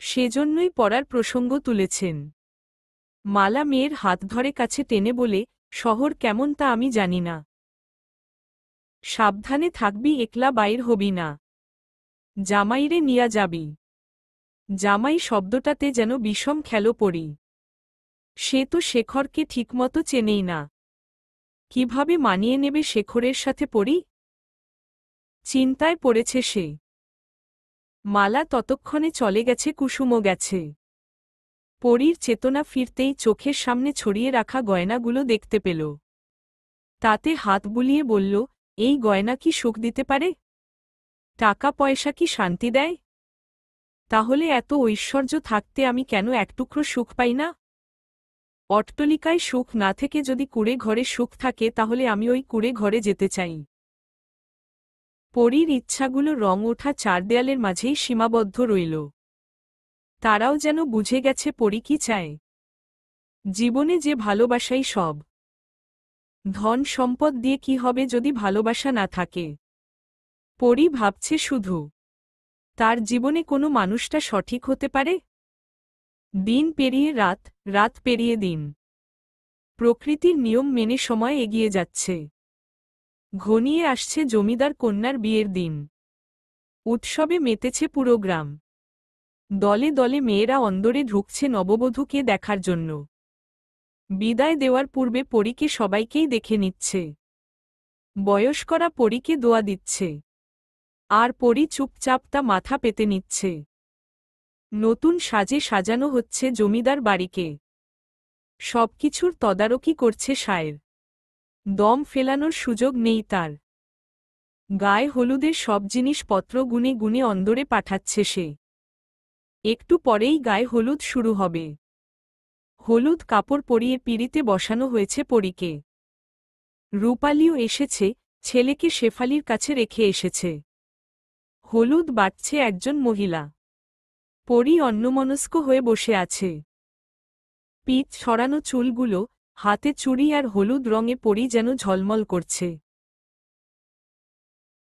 সেজন্যই পড়ার প্রসঙ্গ তুলেছেন। মালা মেয়ের হাত ধরে কাছে টেনে বলে, শহর কেমন তা আমি জানি না। সাবধানে থাকবি, একলা বাইর হবি না। জামাইরে নিয়া যাবি। জামাই শব্দটাতে যেন বিষম খেলো পরি। সে তো শেখরকে ঠিকমতো চেনেই না। কিভাবে মানিয়ে নেবে শেখরের সাথে পরি? চিন্তায় পড়েছে সে। মালা ততক্ষণে চলে গেছে, কুসুমও গেছে। পরীর চেতনা ফিরতেই চোখের সামনে ছড়িয়ে রাখা গয়নাগুলো দেখতে পেল। তাতে হাত বুলিয়ে বলল, এই গয়না কি সুখ দিতে পারে? টাকা পয়সা কি শান্তি দেয়? তাহলে এত ঐশ্বর্য থাকতে আমি কেন একটুকরো সুখ পাই না? অট্টলিকায় সুখ না থেকে যদি কুঁড়ে ঘরে সুখ থাকে, তাহলে আমি ওই কুঁড়ে ঘরে যেতে চাই। পরীর ইচ্ছাগুলো রং ওঠা চার দেয়ালের মাঝেই সীমাবদ্ধ রইল। তারাও যেন বুঝে গেছে পরী কি চায়। জীবনে যে ভালোবাসাই সব। ধন সম্পদ দিয়ে কি হবে যদি ভালোবাসা না থাকে? পরী ভাবছে শুধু, তার জীবনে কোনো মানুষটা সঠিক হতে পারে? দিন পেরিয়ে রাত, রাত পেরিয়ে দিন। প্রকৃতির নিয়ম মেনে সময় এগিয়ে যাচ্ছে। ঘনিয়ে আসছে জমিদার কন্যার বিয়ের দিন। উৎসবে মেতেছে পুরো গ্রাম। দলে দলে মেয়েরা অন্দরে ঢুকছে নববধূকে দেখার জন্য। বিদায় দেওয়ার পূর্বে পরীকে সবাইকেই দেখে নিচ্ছে। বয়স্করা পরীকে দোয়া দিচ্ছে। আর পরী চুপচাপ তা মাথা পেতে নিচ্ছে। নতুন সাজে সাজানো হচ্ছে জমিদার বাড়িকে। সবকিছুর তদারকি করছে সায়ের। দম ফেলানোর সুযোগ নেই তার। গায়ে হলুদের সব জিনিসপত্র গুনে গুনে অন্দরে পাঠাচ্ছে সে। একটু পরেই গায়ে হলুদ শুরু হবে। হলুদ কাপড় পরিয়ে পিঁড়িতে বসানো হয়েছে পরীকে। রূপালিও এসেছে, ছেলেকে শেফালির কাছে রেখে এসেছে। হলুদ বাটছে একজন মহিলা। পরী অন্যমনস্ক হয়ে বসে আছে। পিঠ ছড়ানো চুলগুলো, হাতে চুড়ি আর হলুদ রঙে পরী যেন ঝলমল করছে।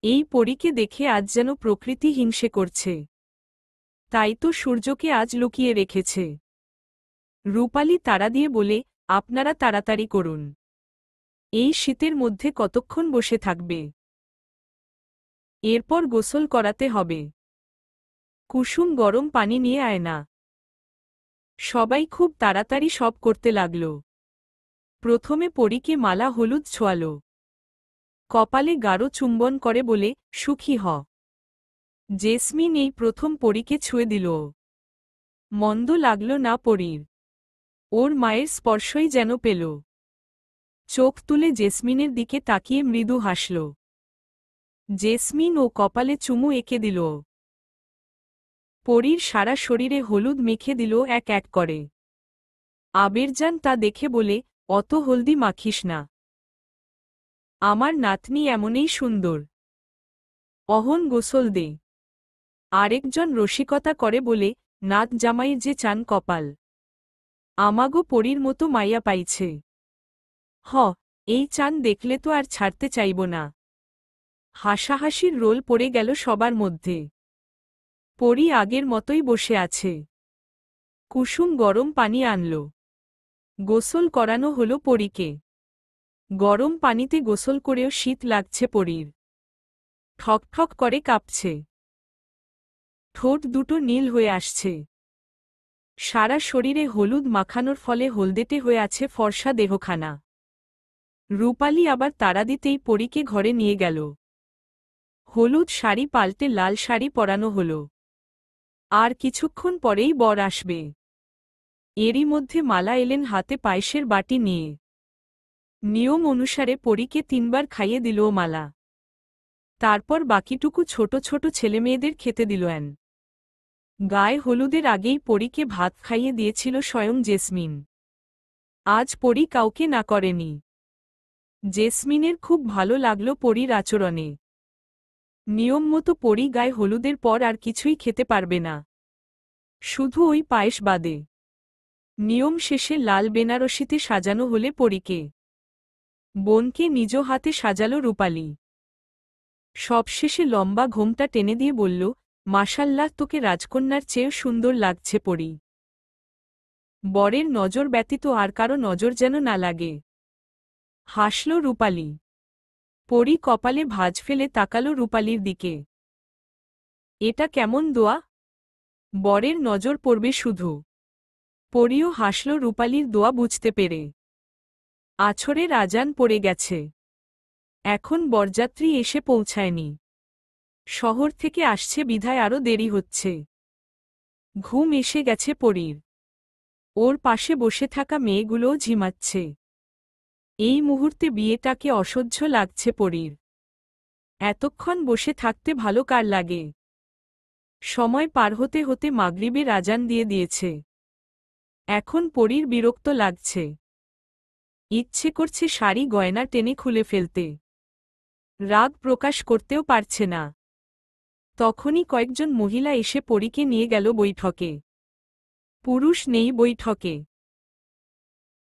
এই পরীকে দেখে আজ যেন প্রকৃতি হিংসে করছে। তাই তো সূর্যকে আজ লুকিয়ে রেখেছে। রূপালী তাড়া দিয়ে বলে, আপনারা তাড়াতাড়ি করুন। এই শীতের মধ্যে কতক্ষণ বসে থাকবে? এরপর গোসল করাতে হবে। কুসুম গরম পানি নিয়ে আয় না। সবাই খুব তাড়াতাড়ি সব করতে লাগল। প্রথমে পরীকে মালা হলুদ ছোয়াল। কপালে গাঢ় চুম্বন করে বলে, সুখী হ। জেসমিন এই প্রথম পরীকে ছুঁয়ে দিল। মন্দ লাগল না পরীর। ওর মায়ের স্পর্শই যেন পেল। চোখ তুলে জেসমিনের দিকে তাকিয়ে মৃদু হাসল। জেসমিন ও কপালে চুমু এঁকে দিল। পরীর সারা শরীরে হলুদ মেখে দিল এক এক করে। আবেরজান তা দেখে বলে, অত হলদি মাখিস না। আমার নাতনি এমনই সুন্দর। অহন গোসল দে। আরেকজন রসিকতা করে বলে, নাত জামাইয়ের যে চান কপাল। আমাগো পরীর মতো মাইয়া পাইছে। হ, এই চান দেখলে তো আর ছাড়তে চাইব না। হাসাহাসির রোল পড়ে গেল সবার মধ্যে। পরী আগের মতোই বসে আছে। কুসুম গরম পানি আনল। গোসল করানো হলো পরীকে। গরম পানিতে গোসল করেও শীত লাগছে পরীর। ঠকঠক করে কাঁপছে। ঠোঁট দুটো নীল হয়ে আসছে। সারা শরীরে হলুদ মাখানোর ফলে হলদেটে হয়ে আছে ফর্সা দেহখানা। রূপালী আবার তাড়া দিতেই পরীকে ঘরে নিয়ে গেল। হলুদ শাড়ি পাল্টে লাল শাড়ি পরানো হল। আর কিছুক্ষণ পরেই বর আসবে। এরই মধ্যে মালা এলেন হাতে পায়েসের বাটি নিয়ে। নিয়ম অনুসারে পরীকে 3 বার খাইয়ে দিল মালা। তারপর বাকিটুকু ছোট ছোট ছেলেমেয়েদের খেতে দিল। গায়ে হলুদের আগেই পরীকে ভাত খাইয়ে দিয়েছিল স্বয়ং জেসমিন। আজ পরী কাউকে না করেনি। জেসমিনের খুব ভালো লাগল পরীর আচরণে। নিয়ম মতো পরী গায়ে হলুদের পর আর কিছুই খেতে পারবে না, শুধু ওই পায়েস বাদে। নিয়ম শেষে লাল বেনারসিতে সাজানো হলে পরীকে, বোনকে নিজ হাতে সাজালো রূপালী। সবশেষে লম্বা ঘোমটা টেনে দিয়ে বলল, মাশাল্লাহ, তোকে রাজকন্যার চেয়েও সুন্দর লাগছে পরী। বরের নজর ব্যতীত আর কারো নজর যেন না লাগে। হাসল রূপালী। পরী কপালে ভাঁজ ফেলে তাকালো রূপালীর দিকে। এটা কেমন দোয়া? বরের নজর পড়বে শুধু। পরীও হাসল রূপালীর দোয়া বুঝতে পেরে। আছরের আজান পড়ে গেছে। এখন বরযাত্রী এসে পৌঁছায়নি। শহর থেকে আসছে বিধায় আরও দেরি হচ্ছে। ঘুম এসে গেছে পরীর। ওর পাশে বসে থাকা মেয়েগুলোও ঝিমাচ্ছে। এই মুহূর্তে বিয়েটাকে অসহ্য লাগছে পরীর। এতক্ষণ বসে থাকতে ভালো কার লাগে। সময় পার হতে হতে মাগরিবের আজান দিয়ে দিয়েছে। এখন পরীর বিরক্ত লাগছে। ইচ্ছে করছে শাড়ি গয়না টেনে খুলে ফেলতে। রাগ প্রকাশ করতেও পারছে না। তখনই কয়েকজন মহিলা এসে পরীকে নিয়ে গেল বৈঠকে। পুরুষ নেই বৈঠকে।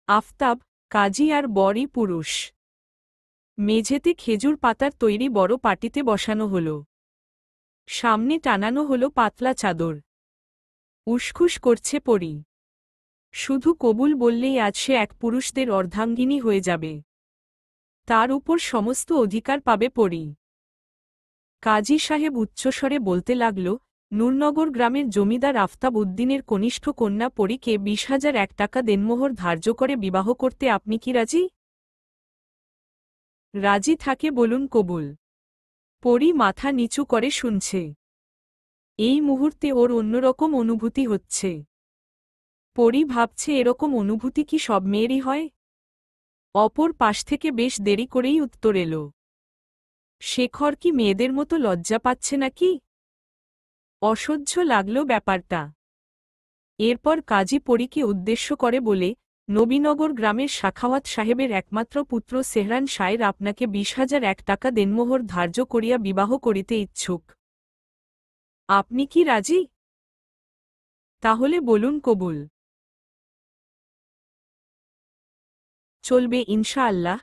আফতাব, কাজী আর বরই পুরুষ। মেঝেতে খেজুর পাতার তৈরি বড় পাটিতে বসানো হল। সামনে টানানো হল পাতলা চাদর। উসখুস করছে পরী। শুধু কবুল বললেই আজ সে এক পুরুষদের অর্ধাঙ্গিনী হয়ে যাবে। তার উপর সমস্ত অধিকার পাবে পরী। কাজী সাহেব উচ্চস্বরে বলতে লাগল, নূরনগর গ্রামের জমিদার আফতাব উদ্দিনের কনিষ্ঠ কন্যা পরীকে 20,001 টাকা দেনমোহর ধার্য করে বিবাহ করতে আপনি কি রাজি? রাজি থাকে বলুন কবুল। পরী মাথা নিচু করে শুনছে। এই মুহূর্তে ওর অন্যরকম অনুভূতি হচ্ছে। পরী ভাবছে, এরকম অনুভূতি কি সব মেয়েরই হয়? অপর পাশ থেকে বেশ দেরি করেই উত্তর এলো, শেখর কি মেয়েদের মতো লজ্জা পাচ্ছে নাকি? অসহ্য লাগল ব্যাপারটা। এরপর কাজী পরীকে উদ্দেশ্য করে বলে, নবীনগর গ্রামের সাখাওয়াত সাহেবের একমাত্র পুত্র সেহরান শায়ের আপনাকে 20,001 টাকা দেনমোহর ধার্য করিয়া বিবাহ করিতে ইচ্ছুক। আপনি কি রাজি? তাহলে বলুন কবুল। চলবে ইনশাআল্লাহ।